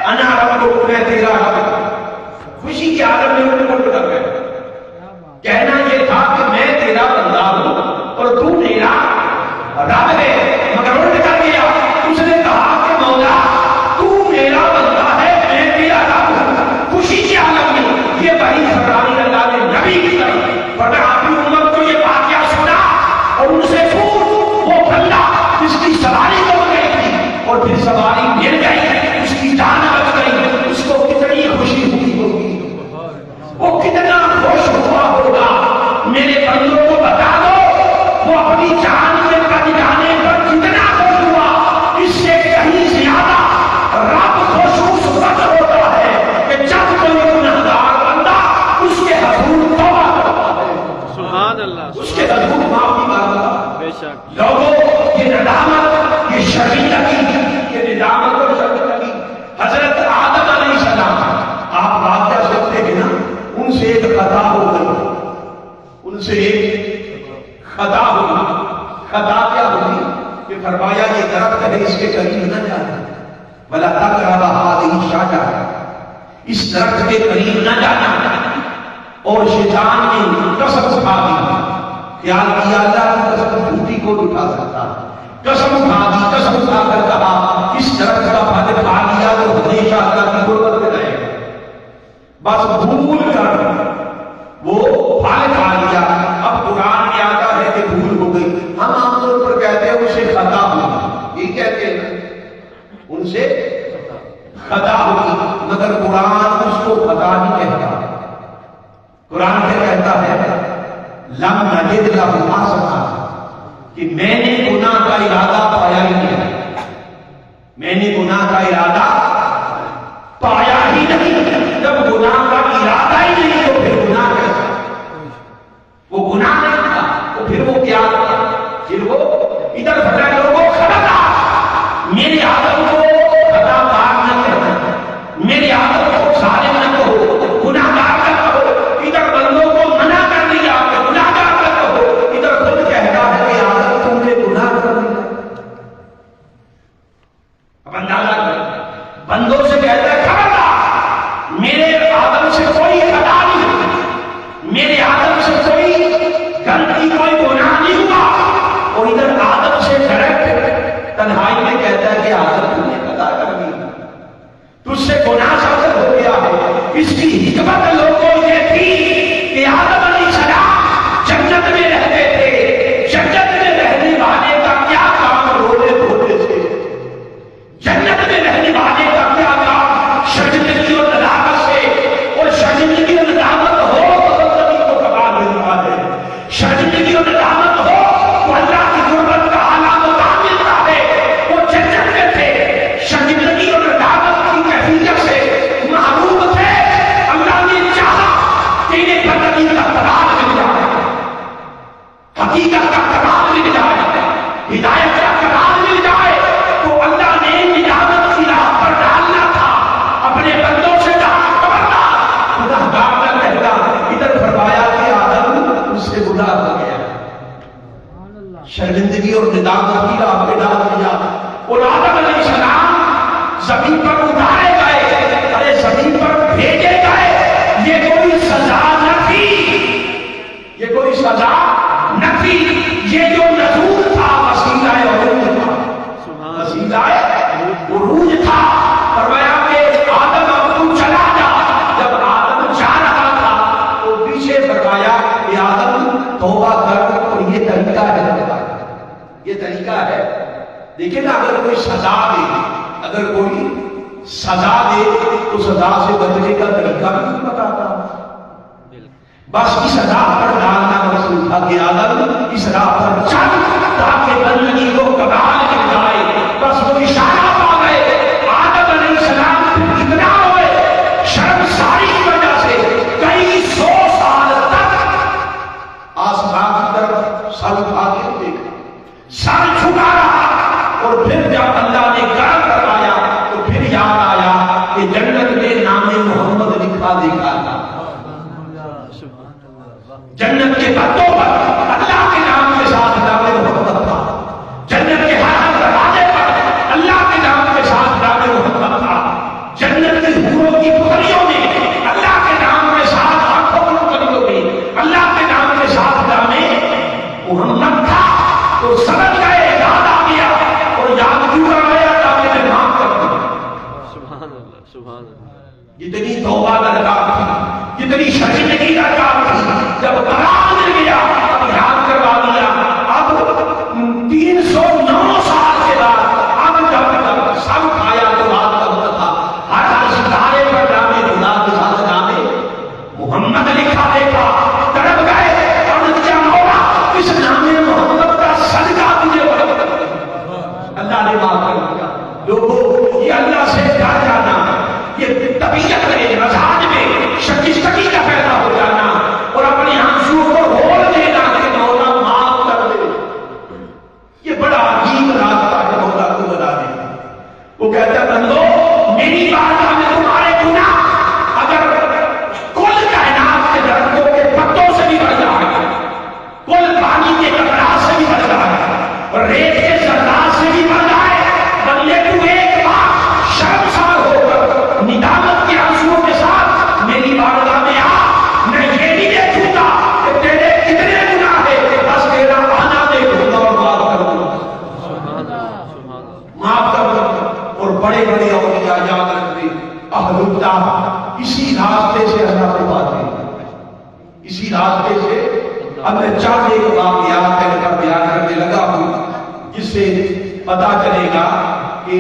انا ربک، میں تیرا رب۔ خوشی کی حالت میں انہوں نے مٹ کر گئے، کہنا یہ تھا کہ میں تیرا بندہ ہوں اور تو میرا رب ہے، مگر الٹ کر گیا۔ اس نے کہا کہ مولا تو میرا بندہ ہے، میں تیرا رب ہوں۔ خوشی کی حالت میں یہ وحی سرکاری اللہ نے نبی کی طرف فرمایا، آپ کی امت کو یہ واقعہ سنا اور ان سے پوچھ وہ بندہ جس کی سواری تو گئی تھی اور پھر سواری مل گئی، اس کی جان بچ گئی، اس کو کتنی خوشی ہوئی ہوگی، وہ کتنا خوش ہوا ہوگا۔ میرے بندوں کو بتا دو وہ اپنی جان کے بچ جانے پر کتنا خوش ہوا، اس سے کہیں زیادہ رب خوش اس وقت ہوتا ہے کہ جب کوئی گنہگار بندہ اس کے حضور توبہ کرتا ہے، سبحان اللہ، اس کے حضور معافی مانگتا ہے۔ بے شک لوگوں یہ ندامت، یہ شرعی لگی، یہ ندامت اور شرعی لگی۔ حضرت آدم علیہ السلام، آپ واقعہ سنتے ہیں نا، ان سے ایک خطا ہو گئی، ان سے ایک خطا ہوگی۔ خطا کیا ہوگی کہ فرمایا یہ درخت ہے اس کے قریب نہ جانا، وَلَا تَقْرَبَ هَٰذِهِ الشَّجَرَةَ، اس درخت کے قریب نہ جانا۔ اور شیطان نے قسم کھا دی، خیال کیا اللہ کی قسم جھوٹی کو اٹھا سکتا ہے، قسم کھا دی، قسم کھا کر کہا اس درخت کا پھل کھا لیا تو ہمیشہ اللہ کی غربت میں رہے گا۔ بس بھول کر وہ پھل کھا لیا۔ اب قرآن میں آتا ہے کہ بھول ہو گئی، ہم عام طور پر کہتے ہیں اسے خطا ہوگی، یہ کہتے ہیں ان سے خطا ہوگی، مگر قرآن اس کو خطا نہیں کہتا۔ قرآن میں کہتا ہے لم نجد لہ عزما، کہ میں نے گناہ کا ارادہ پایا ہی نہیں، میں نے گناہ کا ارادہ پایا ہی نہیں۔ جب گناہ کا ارادہ ہی نہیں تو پھر گناہ کیسا؟ وہ گناہ نہیں تھا تو پھر وہ کیا تھا؟ پھر وہ ادھر بھٹا لوگوں خطا، میری عادت کو خطا کار نہ کہنا، میری عادت کو ظالم نہ کہو، گناہ گار نہ کہو۔ ادھر بندوں کو منع کر دیا کہ گناہ گار نہ کہو، ادھر خود کہتا ہے کہ عادت تم نے حقیقت کا کمال مل جائے، ہدایت کا کمال مل جائے، تو اللہ نے ندامت کی راہ پر ڈالنا تھا اپنے بندوں سے کہا خبردار گناہگار نہ کہنا۔ ادھر فرمایا کہ آدم اس سے گناہ ہو گیا، شرمندگی اور ندامت کی راہ پہ ڈال دیا، اور آدم علیہ السلام زمین پر اتارے گئے، ارے زمین پر بھیجے گئے۔ یہ کوئی سزا نہ تھی، یہ کوئی سزا نہ تھی، یہ جو نزول تھا وسیلہ عروج تھا، وسیلہ عروج تھا۔ فرمایا کہ آدم اب تو چلا جا۔ جب آدم جا رہا تھا تو پیچھے فرمایا کہ آدم توبہ کر، اور یہ طریقہ ہے، یہ طریقہ ہے۔ دیکھیں نا، اگر کوئی سزا دے، اگر کوئی سزا دے تو سزا سے بچنے کا طریقہ بھی نہیں بتاتا، بس اس راہ پر ڈالنا مقصود تھا کہ آدم اس راہ پر چل تاکہ بندگی کو کمال مل جائے۔ بس وہ اشارہ پا گئے، آدم علیہ السلام اتنا ہوئے شرمساری کی وجہ سے کئی سو سال تک آسمان کی طرف سر اٹھا کے دیکھا، سر جھکا رہا، اور پھر جب اللہ نے کرم کروایا تو پھر یاد آیا کہ جنت میں نام محمد لکھا دیکھا تھا، جنت کے بندوں پر اللہ کے نام کے ساتھ نام محمد تھا، جنت کے ہر دروازے پر اللہ کے نام کے ساتھ نام محمد تھا، جنت کی حوروں کی پتریوں میں اللہ کے نام کے ساتھ آنکھوں کی پتریوں میں اللہ کے نام کے ساتھ نام محمد تھا۔ تو سمجھ گئے، یاد آ گیا، اور یاد کیوں کر گیا تاکہ میں معاف کر دوں۔ سبحان اللہ، سبحان اللہ۔ جتنی توبہ درکار تھی، جتنی شرمندگی درکار تھی، جب قرار مل گیا اب یاد کروا دیا۔ اب 309 سال کے بعد اب جب سب کھایا تو رات کا وقت تھا، ہر ستارے پر نام خدا کے ساتھ نام محمد لکھا دیکھا، تڑپ گئے اور کیا مولا اس نام محمد کا صدقہ تجھے اللہ نے معاف کر دیا۔ لوگوں، یہ اللہ سے ڈر جانا، یہ طبیعت میں مزاج میں شکستگی کا پیدا ہو جانا، اور اپنے آنسو کو رول دینا کہ مولا معاف کر دے، یہ بڑا عجیب راستہ ہے مولا کو بتا دے۔ وہ کہتا ہے بندو میری بارگاہ میں تمہارے گناہ اگر کل کائنات کے درختوں کے پتوں سے بھی بڑھ جائے، کل پانی کے قطرات سے بھی بڑھ جائے، اور ریت کے ذرات سے بھی بڑھ جائے، بندے تو ایک بار شرمسار ہو کر ندامت کے آنسوؤں کے ساتھ میری بارگاہ میں آ، میں یہ نہیں دیکھوں گا کہ تیرے کتنے گناہ ہیں، بس تیرا آنا دیکھوں گا اور معاف کر دوں گا، معاف کر دوں گا۔ اور بڑے بڑے اولیاء یاد رکھتے، اہل اللہ اسی راستے سے اللہ کو پاتے ہیں، اسی راستے سے۔ اب میں چند ایک واقعات کہہ کر بیان کرنے لگا ہوں جس سے پتا چلے گا کہ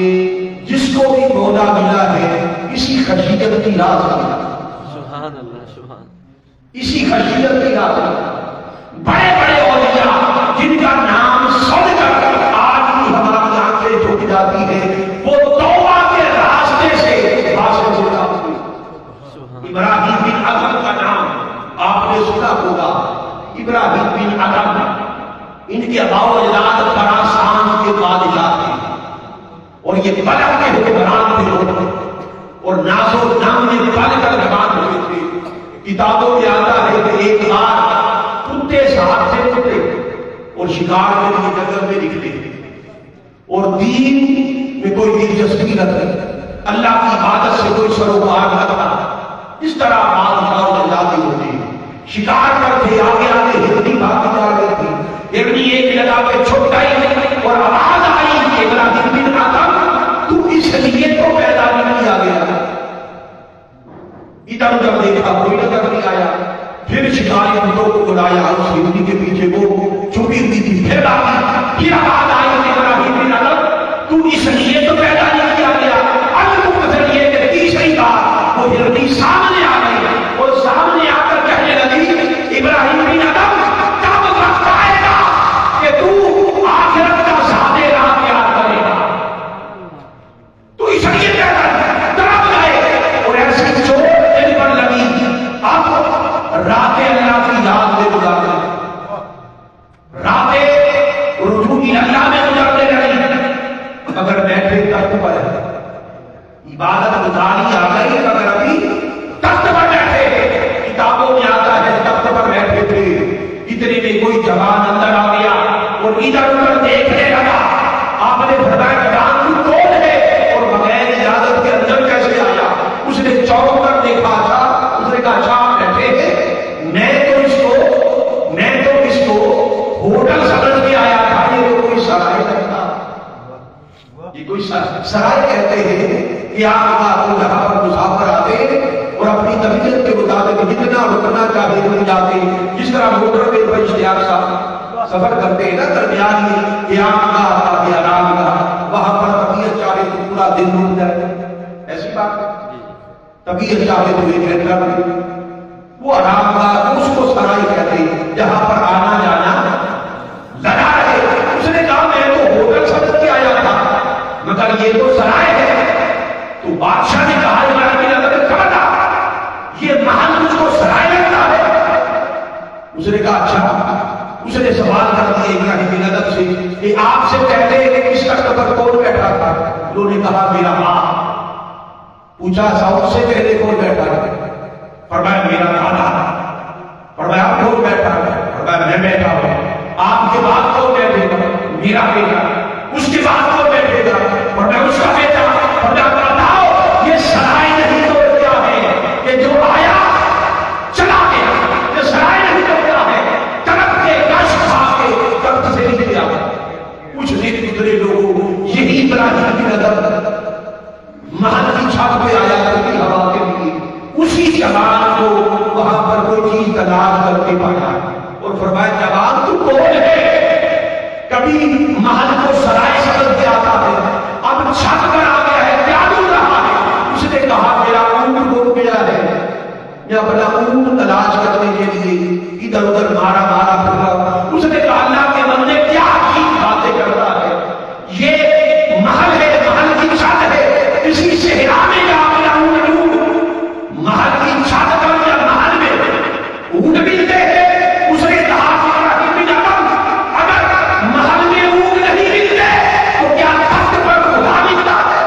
جس کو بھی مولا ملا ہے اسی خشیت کی راہ سے ملا، سبحان اللہ، سبحان، اسی خشیت کی راہ سے ملا۔ بڑے بڑے اولیاء جن کا نام سن کر آج بھی ہماری آنکھیں جھک جاتی ہیں، وہ توبہ کے راستے سے حاصل ہوتا ہوئی۔ ابراہیم بن ادم کا نام آپ نے سنا ہوگا، ابراہیم بن ادم ان کے آباء و اجداد خراسان کے بادشاہ تھے، اور یہ بلخ کے حکمران تھے لوگ، اور ناز و نام میں پل کر جوان ہوئے تھے۔ کتابوں میں آتا ہے کہ ایک بار کتے ساتھ سے کتے اور شکار کے لیے جنگل میں نکلے، اور دین میں کوئی دلچسپی نہ تھی، اللہ کی عبادت سے کوئی سروکار نہ تھا۔ اس طرح بادشاہ اور آزادی ہوتے شکار کرتے، آگے آگے ہرنی بھاگی جا رہی تھی، ہرنی ایک جگہ پہ چھپ گئی اور آواز آئی کہ ابراہیم بن ادم تو اس لیے تو پیدا نہیں کیا گیا۔ ادھر ادھر دیکھا کوئی نظر نہیں آیا، پھر شکاری کتوں کو بلایا، اس ہرنی کے پیچھے وہ چھپی ہوئی تھی، پھر آواز آئی کہ ابراہیم بن ادم تو اس لیے تو پیدا نہیں کیا گیا۔ المقتدر یہ کہ تیسری بار وہ ہرنی سامنے آ گئی، اور سامنے آ کر کہنے لگی ابراہیم بن ادم کب وقت آئے گا کہ تو آخرت کا سادے راہ پیار کرے گا، تو اس لیے طرف گئے، اور ایسی چوٹ دل پر لگی۔ اب رات اللہ کی یاد میں گزارے، اتنے میں کوئی جوان اندر آ گیا اور ادھر ادھر دیکھنے لگا. آپ نے فرمایا جوان تو کون ہے اور بغیر اجازت کے اندر کیسے آیا؟ اس نے چوک کر دیکھا تھا. اس نے کہا اچھا آپ بیٹھے ہیں، میں تو اس کو ہوٹل سمجھ کے آیا تھا، یہ تو کوئی سرائے لگتا. یہ کوئی سرائے کہتے ہیں کہ آپ یہاں پر مسافر آتے اور اپنی طبیعت کے مطابق جتنا رکنا چاہے رک جاتے. جس طرح موٹر وے پر اشتیاق صاحب سفر کرتے ہیں نا، درمیان میں قیام کا آتا ہے آرام کا، وہاں پر طبیعت چاہے تو پورا دن رک جائے. ایسی بات ہے، طبیعت چاہے تو ایک گھنٹہ رکے. وہ آرام کا اس کو سرائے کہتے ہیں جہاں پر آنا جانا لگا رہے. اس نے کہا میں تو ہوٹل سمجھ کے آیا تھا مگر یہ تو سرائے ہے. تو بادشاہ نے کہا یہ محل مجھ کو سرائے لگتا ہے. اس نے کہا اچھا. اس نے سوال کر دیا ابراہیم بن ادب سے کہ آپ سے پہلے کس تخت پر کون بیٹھا تھا؟ انہوں نے کہا میرا باپ. پوچھا ساؤتھ سے پہلے کون بیٹھا ہے؟ فرمایا میرا دادا. فرمایا آپ کون بیٹھا ہے؟ فرمایا میں بیٹھا ہوں. آپ کے بعد کون بیٹھے گا؟ میرا بیٹا. اس کے بعد کون بیٹھے گا؟ فرمایا اس کا بیٹا. فرمایا بتاؤ یہ سرائے نہیں تو کیا ہے کہ جو آیا چلا گیا؟ یہ سرائے نہیں تو کیا ہے طرف کے کش کھا کے تخت سے نیچے آ گیا. کچھ دن گزرے لوگوں یہی ابراہیم بن ادب محل کی چھت پہ آیا کبھی ہوا کے لیے. اسی جوان کو وہاں پر کوئی چیز تلاش کر کے پایا اور فرمایا جوان تو کون ہے؟ کبھی محل کو سرائے سمجھ کے آتا ہے، اب چھت پر آ گیا ہے، کیا ڈھونڈ رہا ہے؟ اس نے کہا میرا اونٹ گم گیا ہے. میں اپنا اونٹ تلاش کرنے کے لیے ادھر ادھر مارا پھر رہا. اس نے کہا اللہ کے بندے کیا عجیب باتیں کرتا ہے. یہ محل ہے، محل کی چھت ہے، کسی صحرا میں جا میرا اونٹ ڈھونڈ. محل کی چھت پر یا محل میں اونٹ ملتے ہیں. اس نے کہا ابراہیم بن ادب اگر محل میں اونٹ نہیں ملتے تو کیا تخت پر خدا ملتا ہے؟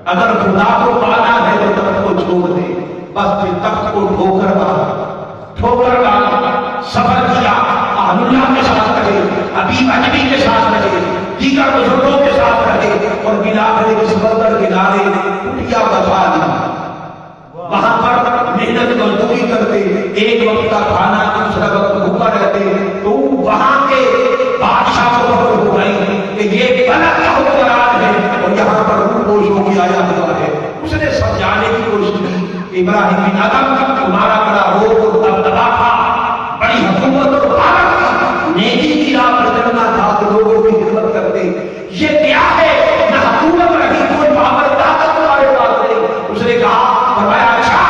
اگر خدا کو پانا ہے تو تخت کو چھوڑ دے. بس پھر تخت کو ٹھوکر مارا سفر کیا. اہل اللہ کے ساتھ رہے، حبیب اجمی کے ساتھ رہے، دیگر بزرگوں کے ساتھ رہے اور بلا کر سمندر کنارے کٹیا بچا دی. وہاں پر محنت مزدوری کرتے، ایک وقت کا کھانا دوسرا وقت بھوکا رہتے. تو وہاں کے بادشاہ کو خبر ہو گئی کہ یہ غلط حکمران ہے اور یہاں پر روح پوش ہو کے آیا ہوا ہے. اس نے سمجھانے کی کوشش کی ابراہیم بن ادب تمہارا بڑا روح اور دبدبا تھا، بڑی حکومت اور طاقت تھی، نیکی کی راہ پر چلنا تھا تو لوگوں کی خدمت کرتے. یہ کیا ہے؟ نہ حکومت رہی، کوئی پاور طاقت تمہارے پاس نہیں. اس نے کہا فرمایا اچھا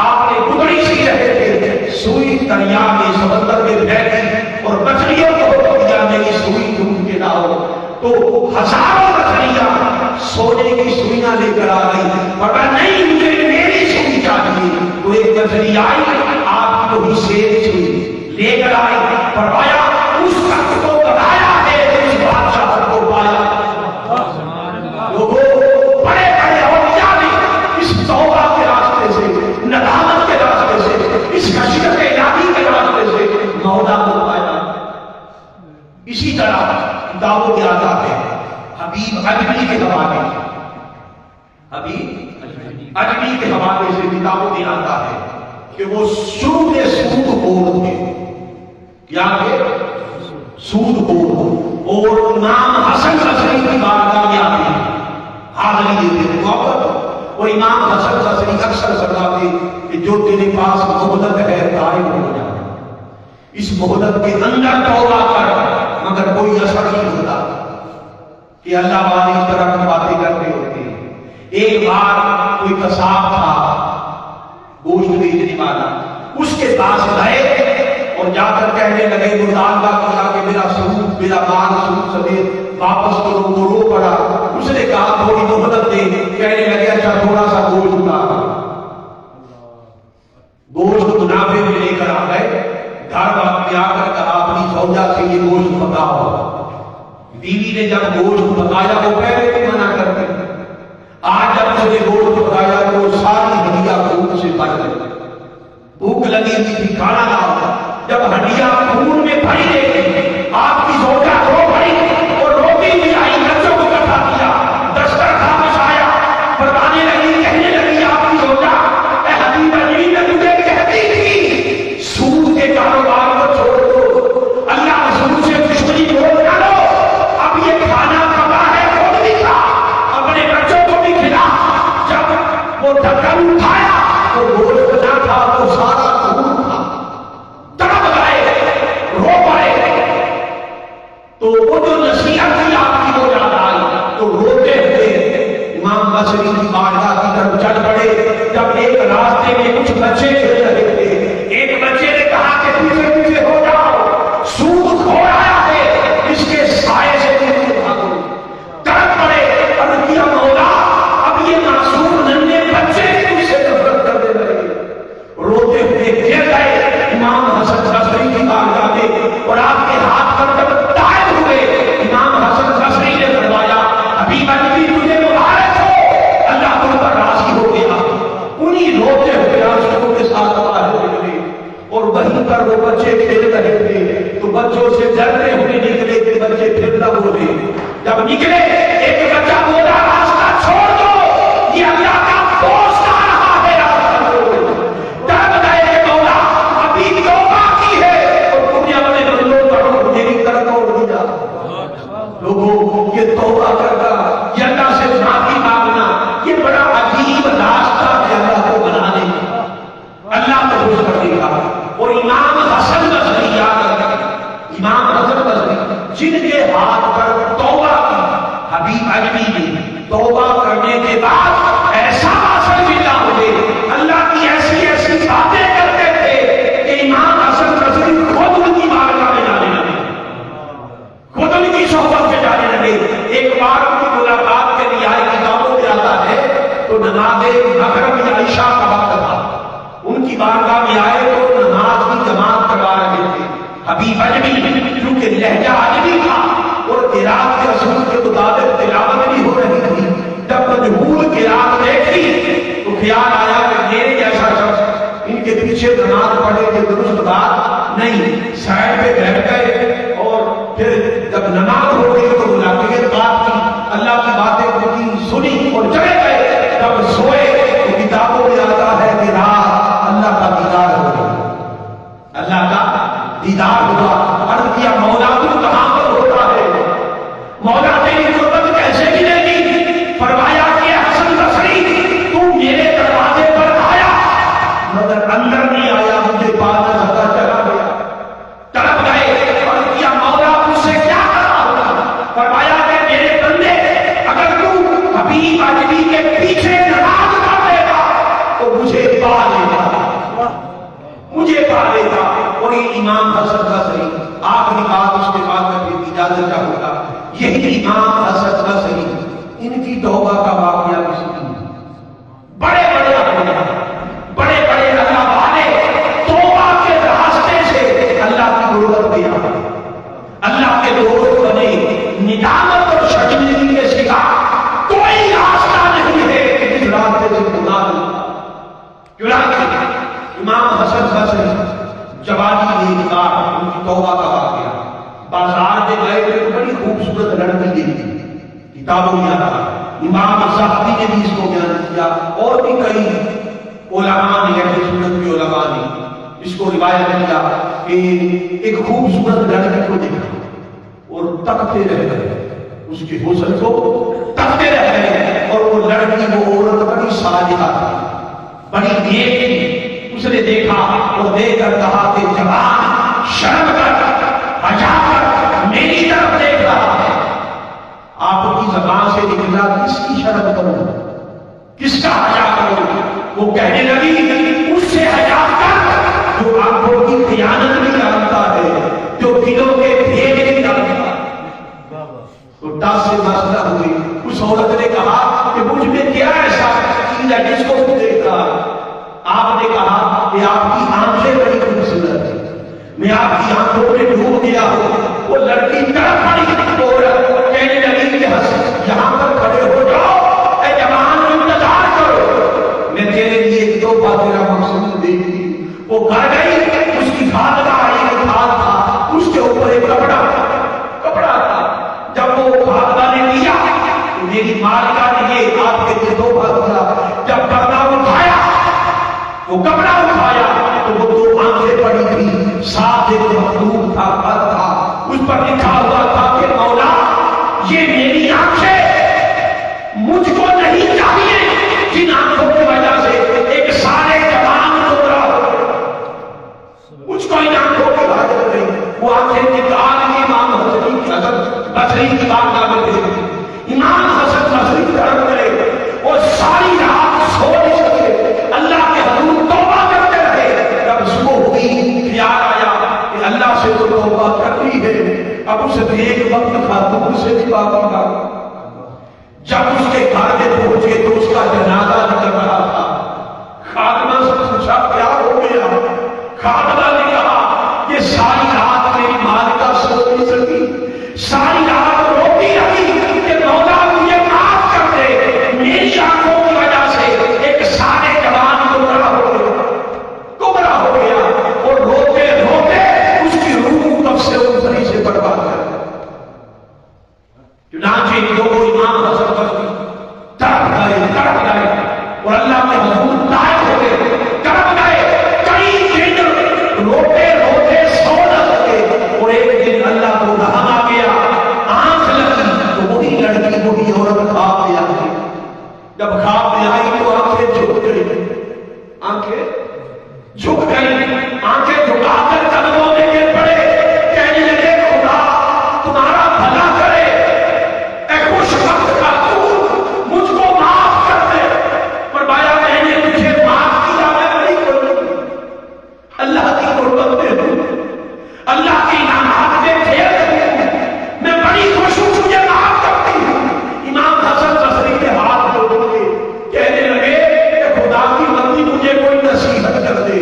آپ نے ٹکڑی سی رہے تھے، سوئی دریا میں سمندر میں پھینکی اور مچھلیوں کو حکم دیا میری سوئی ڈھونڈ کے لاؤ. تو ہزاروں مچھلیاں سونے کی سوئیاں لے کر آ گئی. فرمایا نہیں مجھے میری سوئی چاہیے. تو ایک مچھلی آئی آپ کو ہی شیر سوئی لے کر آئی. فرمایا اس تخت کو بنایا ہے اس بادشاہ کو پایا. لوگوں بڑے بڑے اولیاء نے اس توبہ کے راستے سے، ندامت کے راستے سے، اس خشیت الہی کے راستے سے مولا کو پایا. اسی طرح کتابوں میں آتا ہے حبیب اجمی کے حوالے سے، حبیب اجمی کے حوالے سے کتابوں میں آتا ہے کہ وہ سود خور تھے. کیا تھے؟ سود خور. اور امام حسن بصری کی بارگاہ میں آتے ہیں، حاضری دیتے ہیں محبت. اور امام حسن بصری اکثر فرماتے کہ جو تیرے پاس مہلت ہے طائب ہو جا، اس مہلت کے اندر توبہ کر، مگر کوئی اثر نہیں ہوتا کہ اللہ والے اس طرح کی باتیں کرتے ہوتے ہیں. ایک بار کوئی قصاب تھا گوشت بیچنے والا، اس کے پاس گئے اور جا کر کہنے لگے مطالبہ کیا کہ میرا سود، میرا مال سود سمیت واپس کرو. وہ رو پڑا. اس نے کہا تھوڑی مہلت دے. کہنے لگے اچھا تھوڑا سا گوشت لا. گوشت منافع میں لے کر آ گئے. گھر میں آ کر کہا اپنی زوجہ سے یہ گوشت پکاؤ. بیوی نے جب گوشت پکایا وہ پہلے بھی منع کرتے، آج جب اس نے گوشت پکایا تو ساری دنیا بھوک سے بھر گئی. بھوک لگی ہوئی تھی، کھانا لاؤ. جب ہڈیاں خون میں بھری رہی، آپ کی زوجہ رو پڑی اور روتی بھی آئی، بچوں کو اکٹھا کیا، دسترخوان بچھایا، فرمانے لگی، کہنے لگی آپ کی زوجہ، اے حبیب علی میں تجھے کہتی تھی سود کے کاروبار کو چھوڑ دو، اللہ رسول سے دشمنی موڑ نہ لو، اب یہ کھانا کما ہے خود بھی کھا، اپنے بچوں کو بھی کھلا۔ جب وہ ڈھکن اٹھایا تو گوشت نہ تھا، تو سارا خون تھا، تڑپ گئے، رو پڑے۔ تو وہ جو نصیحت تھی آپ کی وہ یاد آئی، تو روتے ہوئے امام بصری کی بارگاہ کی طرف چل پڑے۔ جب ایک راستے میں کچھ بچے کھیل رہے تھے، ایک بچے نے کہا کہ پیچھے پیچھے ہو جاؤ، سود کھو آیا ہے، اس کے سائے سے پیچھے بھاگو۔ تڑپ پڑے، عرض کیا مولا اب یہ معصوم ننھے بچے تجھ سے نفرت کرنے لگے۔ روتے ہوئے گر گئے امام حسن بصری کی بارگاہ میں، اور آپ کے ہاتھ پر جب دائر ہوئے، امام حسن بصری نے فرمایا حبیب علی تجھے مبارک ہو، اللہ تم پر راضی ہو گیا۔ انہی روتے ہوئے آنسوؤں کے ساتھ باہر نکلے، اور وہیں پر وہ بچے کھیل رہے تھے، تو بچوں سے ڈرتے ہوئے نکلے کہ بچے پھر نہ بولے۔ جب نکلے ایک بچہ بولا راستہ چھوڑ دو، یہ اللہ کا دوست آ رہا ہے، راستہ چھوڑ۔ ڈر گئے کہ مولا ابھی توبہ کی ہے اور تم نے اپنے بندوں پر میری طرف توڑ دیا۔ لوگوں یہ توبہ کرنا، یہ اللہ سے معافی مانگنا، یہ بڑا عجیب راستہ ہے اللہ کو بنانے کا، اللہ کو خوش کرنے کا۔ اور امام حسن بصری یاد رکھیں، امام حسن بصری جن کے ہاتھ پر توبہ کی، حبیب اجمی نے توبہ کرنے کے بعد ایسا حاصل ملا ہوئے، اللہ کی ایسی ایسی باتیں کرتے تھے کہ امام حسن بصری خود ان کی بارگاہ میں جانے لگے، خود ان کی صحبت میں جانے لگے۔ ایک بار ان کی ملاقات کے لیے آئے، کتابوں میں آتا ہے تو نماز مغرب یا عشاء کا وقت تھا، ان کی بارگاہ میں آئے تو نماز کی جماعت کروا رہے تھے۔ حبیب اجمی کیونکہ لہجہ اجمی تھا اور قرات کے رسول کے مطابق تلاوت بھی ہو رہی تھی، جب مجہول قرات دیکھی تو خیال آیا کہ میرے جیسا شخص ان کے پیچھے نماز پڑھے کہ درست بات نہیں، سائڈ پہ بیٹھ گئے، اور پھر جب نماز ہو گئی تو منافقت بات کی، اللہ کی باتیں کی، سنی اور چلے گئے۔ جب سوئے تو کتابوں میں آتا ہے کہ رات اللہ کا دیدار ہوا، اللہ کا دیدار ہوا۔ عرض کیا مولا تو کہاں پر ہوتا ہے، مولا تیری قربت کیسے ملے گی؟ فرمایا کہ حسن بصری تو میرے دروازے پر آیا مگر اندر نہیں آیا، مجھے بعد میں پتہ چلا گیا، تڑپ گئے۔ عرض کیا مولا مجھ سے کیا کرا ہوگا؟ فرمایا کہ میرے بندے اگر تو حبیب اجمی کے پیچھے نماز پڑھ لے گا تو مجھے پا لے گا، مجھے پا لے گا۔ اور یہ امام حسن بصری، آخری بات اس کے بعد میں پھر اجازت چاہوں گا، یہی امام حسن بصری ان کی توبہ کا واقعہ بھی سنی، بڑے بڑے بڑے بڑے اللہ والے توبہ کے راستے سے اللہ کی ضرورت دیا، اللہ کے دوست بنے، ندامت اور شرمندگی کے شکار کوئی راستہ نہیں ہے کہ جس راستے سے گناہ ملتا۔ چنانچہ امام حسن بصری جوانی ایک بار ان کی توبہ کا واقعہ، بازار میں گئے تو بڑی خوبصورت لڑکی دیکھی، کتابوں میں آتا ہے، امام زاہدی نے بھی اس کو بیان کیا، اور بھی کئی علماء نے، اہل سنت کے علماء نے اس کو روایت کیا کہ ایک خوبصورت لڑکی کو دیکھا اور تکتے رہ گئے، اس کے حسن کو تکتے رہ گئے، اور وہ لڑکی وہ عورت بڑی صالحہ تھی، بڑی نیک تھی۔ اس نے دیکھا اور دیکھ کر کہا کہ جوان شرم کر، حیا کر، میری طرف دیکھ رہا ہے۔ آپ کی زبان سے نکلا کس کی شرم کروں، کس کا حیا کروں؟ وہ کہنے لگی اس سے حیا کر جو آنکھوں کی خیانت نہیں جانتا ہے، جو دلوں کے بھید نہیں جانتا۔ تو دس سے مسئلہ ہوئی، اس عورت نے کہا کہ مجھ میں کیا ایسا چیز ہے جس کو تم دیکھ رہا ہے؟ آپ نے کہا کہ آپ کی آنکھیں بڑی خوبصورت ہیں، میں آپ کی آنکھوں میں ڈوب گیا ہوں۔ وہ لڑکی تڑپ پڑی اور کہنے لگی کہ یہاں پر کھڑے ہو جاؤ، اے جوان انتظار کرو، میں تیرے لیے ایک دو بات تیرا مقصود دیکھی۔ وہ گھر گئی، اس کی خادمہ آئی، تھا پر تھا، اس پر لکھا ہوا تھا کہ مولا یہ میری آنکھیں مجھ کو نہیں چاہیے جن آنکھوں کی وجہ سے ایک سارے جوان گمراہ ہو گئے، مجھ کو ان آنکھوں کی حاجت نہیں۔ وہ آنکھیں نکال کے امام حسن حسن بصری کی بارگاہ میں دے دی۔ امام حسن بصری طرف کرے اور ساری رات سو نہیں سکے، اللہ کے حضور توبہ کرتے رہے۔ جب صبح ہوئی خیال آیا کہ اللہ سے تو توبہ کرنی ہے، اب اسے ایک وقت خاتون سے بھی بات کرنا۔ جب اس کے گھر میں پہنچے تو اس کا جنازہ نکل رہا تھا۔ خاتمہ سے پوچھا کیا ہو گیا؟ خاتمہ نے کہا یہ ساری رات میری مالکہ سو نہیں سکی، ساری رات روتی رہی کہ مولا مجھے معاف کر دے، میری آنکھوں کی وجہ سے ایک سارے جوان گمراہ ہو گیا، اور روتے روتے اس کی روح تب سے اتری سے برباد کر دیا۔ چنانچہ دو امام حسن بصری تڑپ گئے اور اللہ کے حضور طائف ہو گئے، تڑپ گئے، کئی دن روتے روتے سو نہ سکے، اور ایک دن اللہ کو رحم آ گیا، آنکھ لگی تو وہی لڑکی وہی عورت خواب میں آ گئی۔ جب خواب میں آئی تو آنکھیں جھک گئی، آنکھیں جھک گئی، آنکھیں جھکا کر قدموں میں گر پڑے، کہنے لگے خدا تمہارا بھلا کرے، اے خوش وقت کا تو مجھ کو معاف کر دے۔ فرمایا میں نے تجھے معاف کیا، میں نہیں کروں، اللہ کی قربت میں ہوں، اللہ کی انعامات میں ڈھیر ہوں، میں بڑی خوش ہوں، مجھے معاف کرتی ہوں۔ امام حسن بصری کے ہاتھ جوڑ کے کہنے لگے کہ خدا کی بندی مجھے کوئی نصیحت کر دے،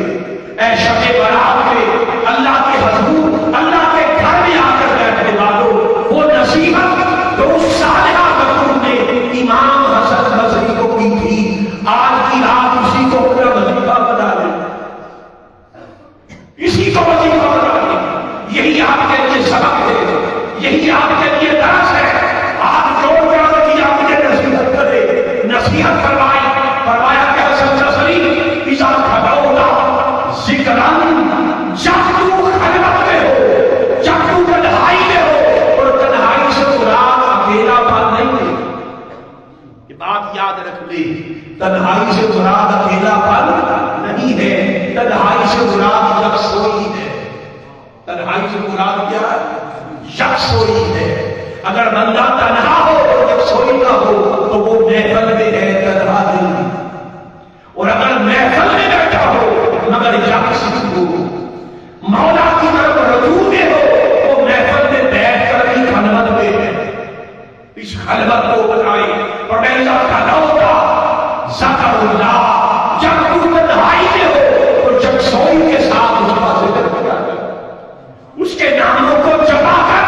اے شب برات میں اللہ کے حضور اللہ کے گھر میں آ کر بیٹھنے والوں، وہ نصیحت تو اس صالحہ بطور نے امام حسن بصری کو کی تھی، آج کی رات اسی کو اپنا وظیفہ بنا لیں، اسی کو وظیفہ بنا لیں۔ یہی آپ کے لیے سبق ہے، یہی آپ کے لیے درس ہے۔ آپ جوڑ کر کیا مجھے نصیحت کرے، نصیحت کروائی، فرمایا کہ حسن بصری اذا خلوت ذکرن، جب تو خلوت میں ہو، جب تو تنہائی میں ہو، اور تنہائی سے مراد اکیلا پن نہیں ہے، یہ بات یاد رکھ لے، تنہائی سے مراد اکیلا پن نہیں ہے، تنہائی سے مراد یکسوئی ہے۔ تنہائی سے مراد کیا ہے؟ یکسوئی ہے۔ اگر بندہ تنہا ہو اور یکسوئی نہ ہو تو وہ محفل میں ہے، تنہا نہیں، اور اگر محفل میں بیٹھا ہو مگر یکسوئی ہو، مولا کی طرف رجوع میں ہو، تو محفل میں بیٹھ کر بھی خلوت میں ہے۔ اس خلوت کو بتائے اور ایسا خلوت ذکر اللہ، جب تو تنہائی میں ہو تو یکسوئی کے ساتھ اس کا ذکر کیا ہے، اس کے ناموں کو جپا کر،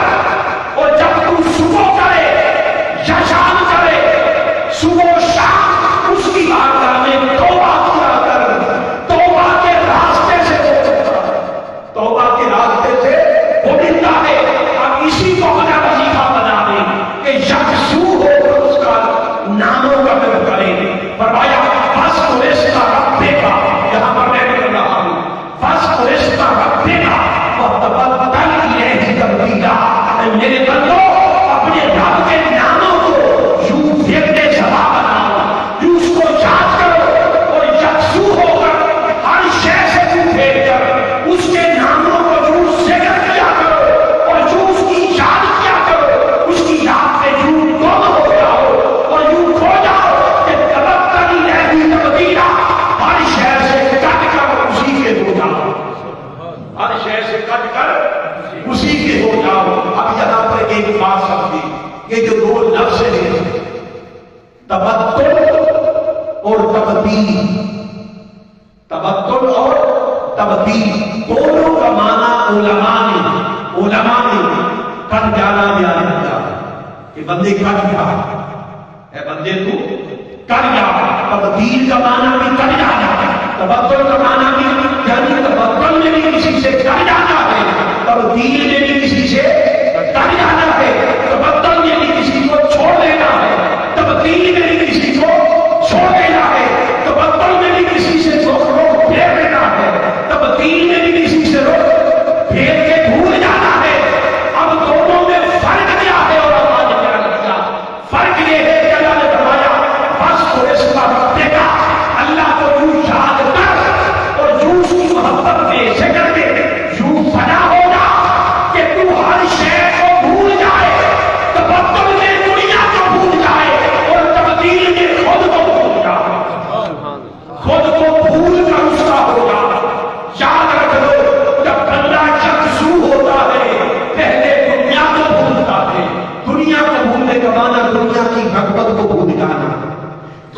اور جب تو صبح کرے یا شام کرے، صبح و شام اس کی بارگاہ میں توبہ کیا کر، توبہ کے راستے سے توبہ کے راستے سے وہ ملتا ہے۔ اب اسی کو اپنا وظیفہ بنا دیں کہ یکسو ہو کر اس کا ناموں کا ذکر کریں۔ فرمایا بس رشتہ رکھے گا، یہاں پر میں کر رہا ہوں، بس رشتہ رکھے گا اور تبدل یہ تبدیلا، میرے بندوں اپنے رب کے ناموں کو یوں دیکھنے سوا بناؤ، یوں اس کو یاد کرو، اور یکسو ہو کر ہر شے سے منہ پھیر کر اس کے ناموں کو یوں ذکر کیا کرو، اور یوں اس کی یاد کیا کرو، اس کی یاد میں یوں گم ہو جاؤ اور یوں کھو جاؤ کہ تبدل یہ تبدیلا، ہر شے سے کٹ کر اسی کے ہو جاؤ، ہر شے سے کٹ کر اسی کے ہو جاؤ۔ اب یہاں پر ایک بات سمجھیں، یہ جو دو لفظ ہیں تبدل اور تبدیل، تبدل اور تبدیل دونوں کا معنی علماء نے کٹ جانا بیان کیا کہ بندے کٹ جا، اے بندے تو کٹ جا۔ تبدیل کا معنی بھی کٹ جانا، تبدل کا معنی بھی، یعنی تبدل میں بھی کسی سے کٹ جانا ہے، تبدیل میں بھی کسی سے کٹ جانا ہے، تبدل میں بھی کسی کو چھوڑ دینا ہے، تبدیل میں بھی کسی کو چھوڑ دینا ہے، تبدل میں بھی کسی سے روک پھیر دینا ہے، تبدیل میں بھی کسی سے روک پھیر کے بھول جانا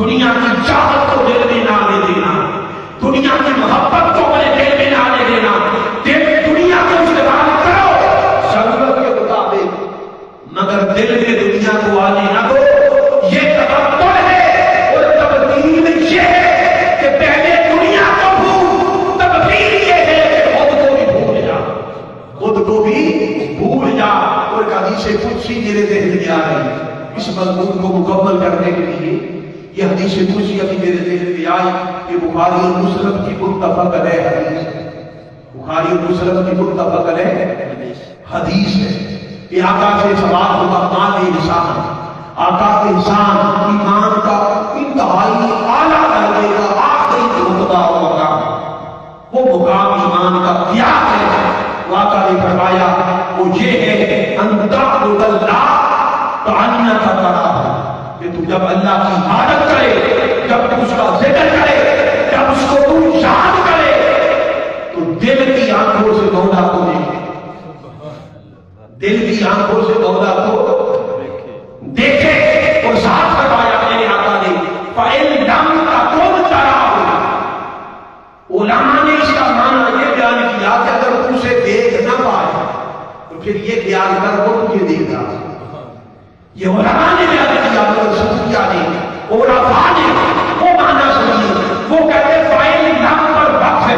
دنیا کی چاہت کو دل میں نہ آنے دینا، دنیا کی محبت کو اپنے دل میں نہ آنے دینا، دنیا کو استعمال کرو ضرورت کے مطابق، مگر دل میں دنیا کو آنے نہ دو۔ یہ تبدل ہے اور تبدیل یہ ہے کہ پہلے دنیا کو بھول، تبدیل یہ ہے کہ خود کو بھی بھول جا، خود کو بھی بھول جا۔ اور حدیث قدسی میرے ذہن میں آ رہی ہے اس مضمون کو مکمل کرنے کے لیے۔ یہ حدیث قدسی ابھی میرے ذہن میں آئی کہ بخاری اور مسلم کی متفق علیہ حدیث، بخاری اور مسلم کی متفق علیہ حدیث ہے کہ آقا سے سوال ہوگا مال انسان، آقا کے انسان ایمان کا انتہائی اعلیٰ درجے کا آخری رتبہ اور مقام، وہ مقام ایمان کا کیا ہے؟ آقا نے فرمایا وہ یہ ہے ان تعبد اللہ کأنک تراہ، کہ تو جب اللہ کی عبادت کرے، جب تو اس کا ذکر کرے، جب اس کو تو یاد کرے، تو دل کی آنکھوں سے مولا کو دیکھے، دل کی آنکھوں سے مولا کو دیکھے۔ اور ساتھ فرمایا میرے آقا نے فَإِن لَمْ تَكُنْ تَرَاهُ، علماء نے اس کا معنی یہ بیان کیا کہ اگر تو اسے دیکھ نہ پائے تو پھر یہ خیال کر وہ تجھے دیکھ رہا ہے۔ یہ علماء نے بیان کیا، صوفیہ نے، عرفاء نے وہ معنی سمجھی، وہ کہتے فَإِن لَمْ پر وقف ہے،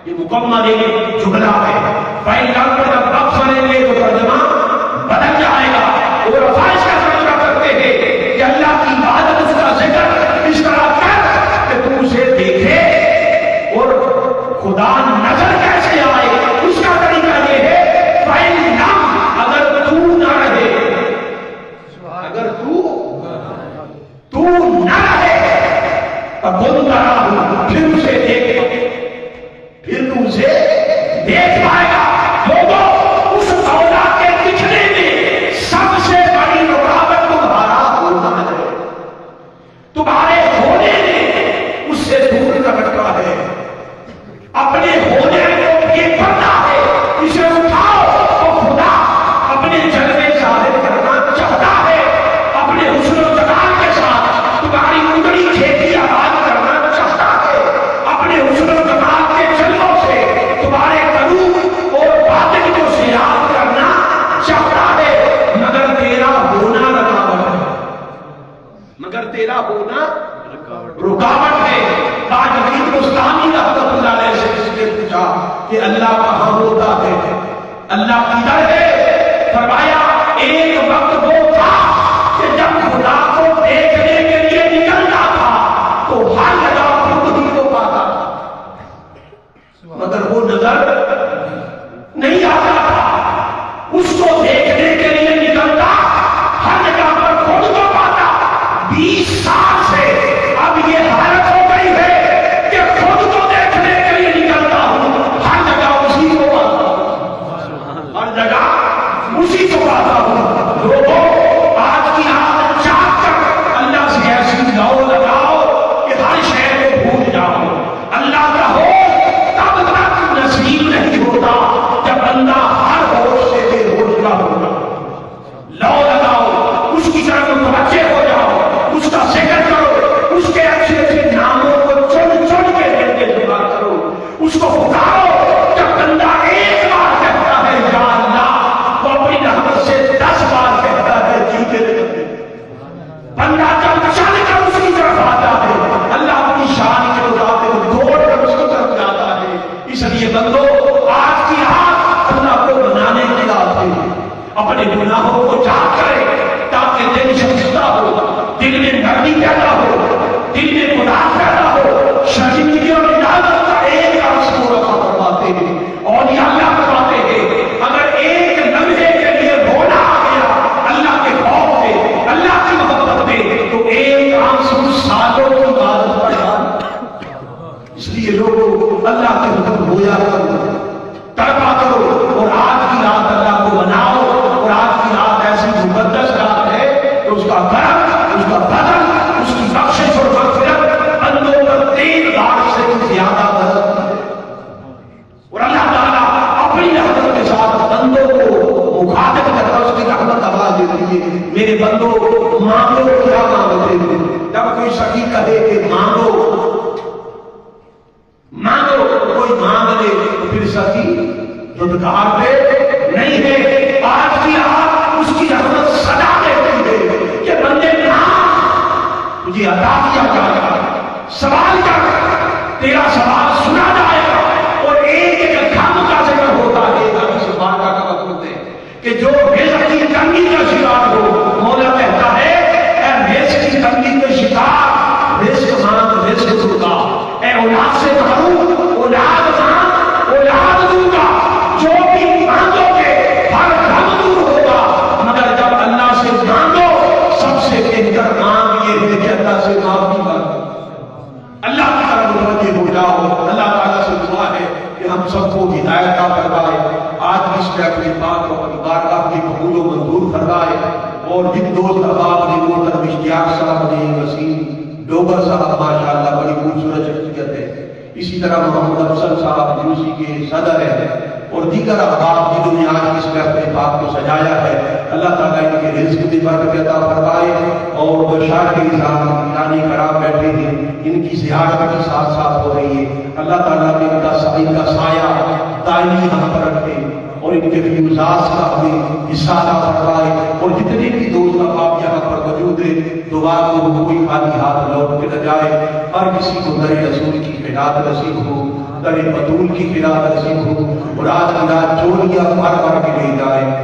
یہ مکمل جملہ ہے۔ فَإِن لَمْ پر جب وقف کریں گے تو ترجمہ بدل جائے گا۔ عرفاء اس کا ترجمہ کرتے ہیں کہ اللہ کی عبادت، اس کا ذکر اس طرح کر کہ تو اسے دیکھے، اور خدا نظر کیسے آئے اس کا طریقہ یہ ہے فَإِن لَمْ، اگر تو نہ رہے، اگر تو نہ رہے تَكُنْ تَرَاهُ، پھر اسے دیکھے، پھر تو اسے دیکھ پائے گا۔ لوگوں اس مولا کے دکھنے میں سب سے بڑی رکاوٹ تمہارا ہونا ہے، تمہارے ہونے میں اس سے دور رکھتا ہے، اپنے ہونے کو یہ پڑھنا ہے، اسے اٹھاؤ تو خدا اپنے جلوے ظاہر کرنا چاہتا ہے، اپنے حسن و جمال کے ساتھ تمہاری انگلی کھیتی آباد کرنا چاہتا ہے، اپنے حسن و جمال کے جلووں سے تمہارے قلوب اور باطن کو سیراب کرنا چاہتا ہے، مگر تیرا ہونا رکاوٹ ہے، مگر تیرا ہونا رکاوٹ ہے۔ آج عید مستانی رحمت اللہ علیہ سے کسی نے پوچھا کہ اللہ کہاں ہوتا ہے، اللہ کدھر ہے؟ فرمایا ایک وقت وہ تھا کہ جب خدا کو دیکھنے کے لیے نکلتا تھا تو ہر جگہ خود ہی کو پاتا تھا، مگر وہ نظر نہیں آتا تھا۔ اس کو دیکھنے کے لیے نکلتا، ہر جگہ پر خود کو پاتا۔ 20 سال سے اب یہ حالت ہو گئی ہے کہ خود کو دیکھنے کے لیے نکلتا ہوں، ہر جگہ اسی کو پاتا ہوں، ہر جگہ اسی کو پاتا ہوں۔ لوگوں آج کی عادت چاک کر اللہ سے ایسی لو لگاؤ کہ ہر شے کو بھول جاؤ، اللہ کا ہو تب تک نصیب نہیں ہوتا جب بندہ ہر ہوش سے بے ہوش کا ہوگا۔ لو لگاؤ، اس کی طرف متوجہ ہو جاؤ، اس کا ذکر کرو، اس کے اچھے اچھے ناموں کو چن چن کے دل کے جمع کرو، اس کو پکارو۔ جب بندہ ایک بار کہتا ہے یا اللہ، وہ اپنی رحمت سے 10 بار کہتا ہے جیتے رہتے۔ بندہ جب چل کر اس کی طرف آتا ہے، اللہ اپنی شان کے مطابق دوڑ کر اس کی طرف جاتا ہے۔ اس لیے بندو آج کی رات اللہ کو منانے کی رات ہے، اپنے گناہوں کو یاد کرے تاکہ دل شکستہ ہو، دل میں نرمی پیدا ہو، دل میں خدا پیدا ہو۔ شرمندگی اور عبادت کا ایک عرص کو رفع فرماتے ہیں، اور یہ اللہ فرماتے ہیں اگر ایک لمحے کے لیے رونا آ گیا اللہ کے خوف میں، اللہ کی محبت میں، تو ایک آنسو سالوں کی عبادت پر ڈال۔ اس لیے لوگوں اللہ کے حکم رویا کرو، تڑپا کرو، اور آج کی رات اللہ کو مناؤ۔ اور آج کی رات ایسی مقدس رات ہے کہ اس کا کرم، اس کا فضل، اس کی بخشش اور مغفرت بندوں پر 3 لاکھ سے زیادہ برستی ہے۔ اور اللہ تعالیٰ اپنی رحمت کے ساتھ بندوں کو مخاطب کرتا، اس کی رحمت آواز دیتی ہے، میرے بندوں مانگو کیا مانگتے ہیں۔ جب کوئی نہیں ہے، آج بھی آپ اس کی رحمت سدا دیتی ہے کہ بندے تجھے عطا کیا جائے گا، سوال کر، تیرا سوال سنا جائے گا، اور ایک ایک کام کا ذکر ہوتا ہے اس بات کا مطلب ہے کہ جو رزق کی تنگی کا شکار ہو، مولا کہتا ہے اے رزق کی تنگی کے شکار، رزق مانگ رزق دوں گا، اے اولاد سے محروم اولاد مانگ اولاد دوں گا، جو بھی مانگو گے ہر غم دور ہوگا، مگر جب اللہ سے مانگو سب سے بہتر مانگ یہ ہے کہ اللہ سے معافی مانگو، اللہ کی طرف متوجہ ہو جاؤ۔ اللہ تعالیٰ سے دعا ہے کہ ہم سب کو ہدایت عطا فرمائے، آج بھی اس اپنے پاک کو اپنی بارگاہ کی قبول و منظور فرمائے، اور جن دوست احباب نے محترم اشتیاق صاحب نے، وسیم ڈوگر صاحب ماشاءاللہ بڑی خوبصورت شخصیت ہے، اسی طرح محمد افضل صاحب یوسی کے صدر ہیں، اور دیگر احباب جنہوں نے آج اس میں اپنے پاک کو سجایا ہے، اللہ تعالیٰ ان کے رزق میں برکت عطا فرمائے، اور شاہ کے نظام یعنی کرام بیٹھے ہیں، ان کی زیارت بھی ساتھ ساتھ ہو رہی ہے، اللہ تعالیٰ نے ان کا سایہ دائمی ہم پر رکھے، اور ان کے فیوزات کا ہمیں حصہ عطا فرمائے، اور جتنے بھی دوست احباب یہاں پر موجود ہیں، دعا کو کوئی خالی ہاتھ لوٹ کے نہ جائے، ہر کسی کو در رسول کی خیرات نصیب ہو، در بطول کی خیرات نصیب ہو، اور آج کی رات چوریاں مار مار کے لے جائے،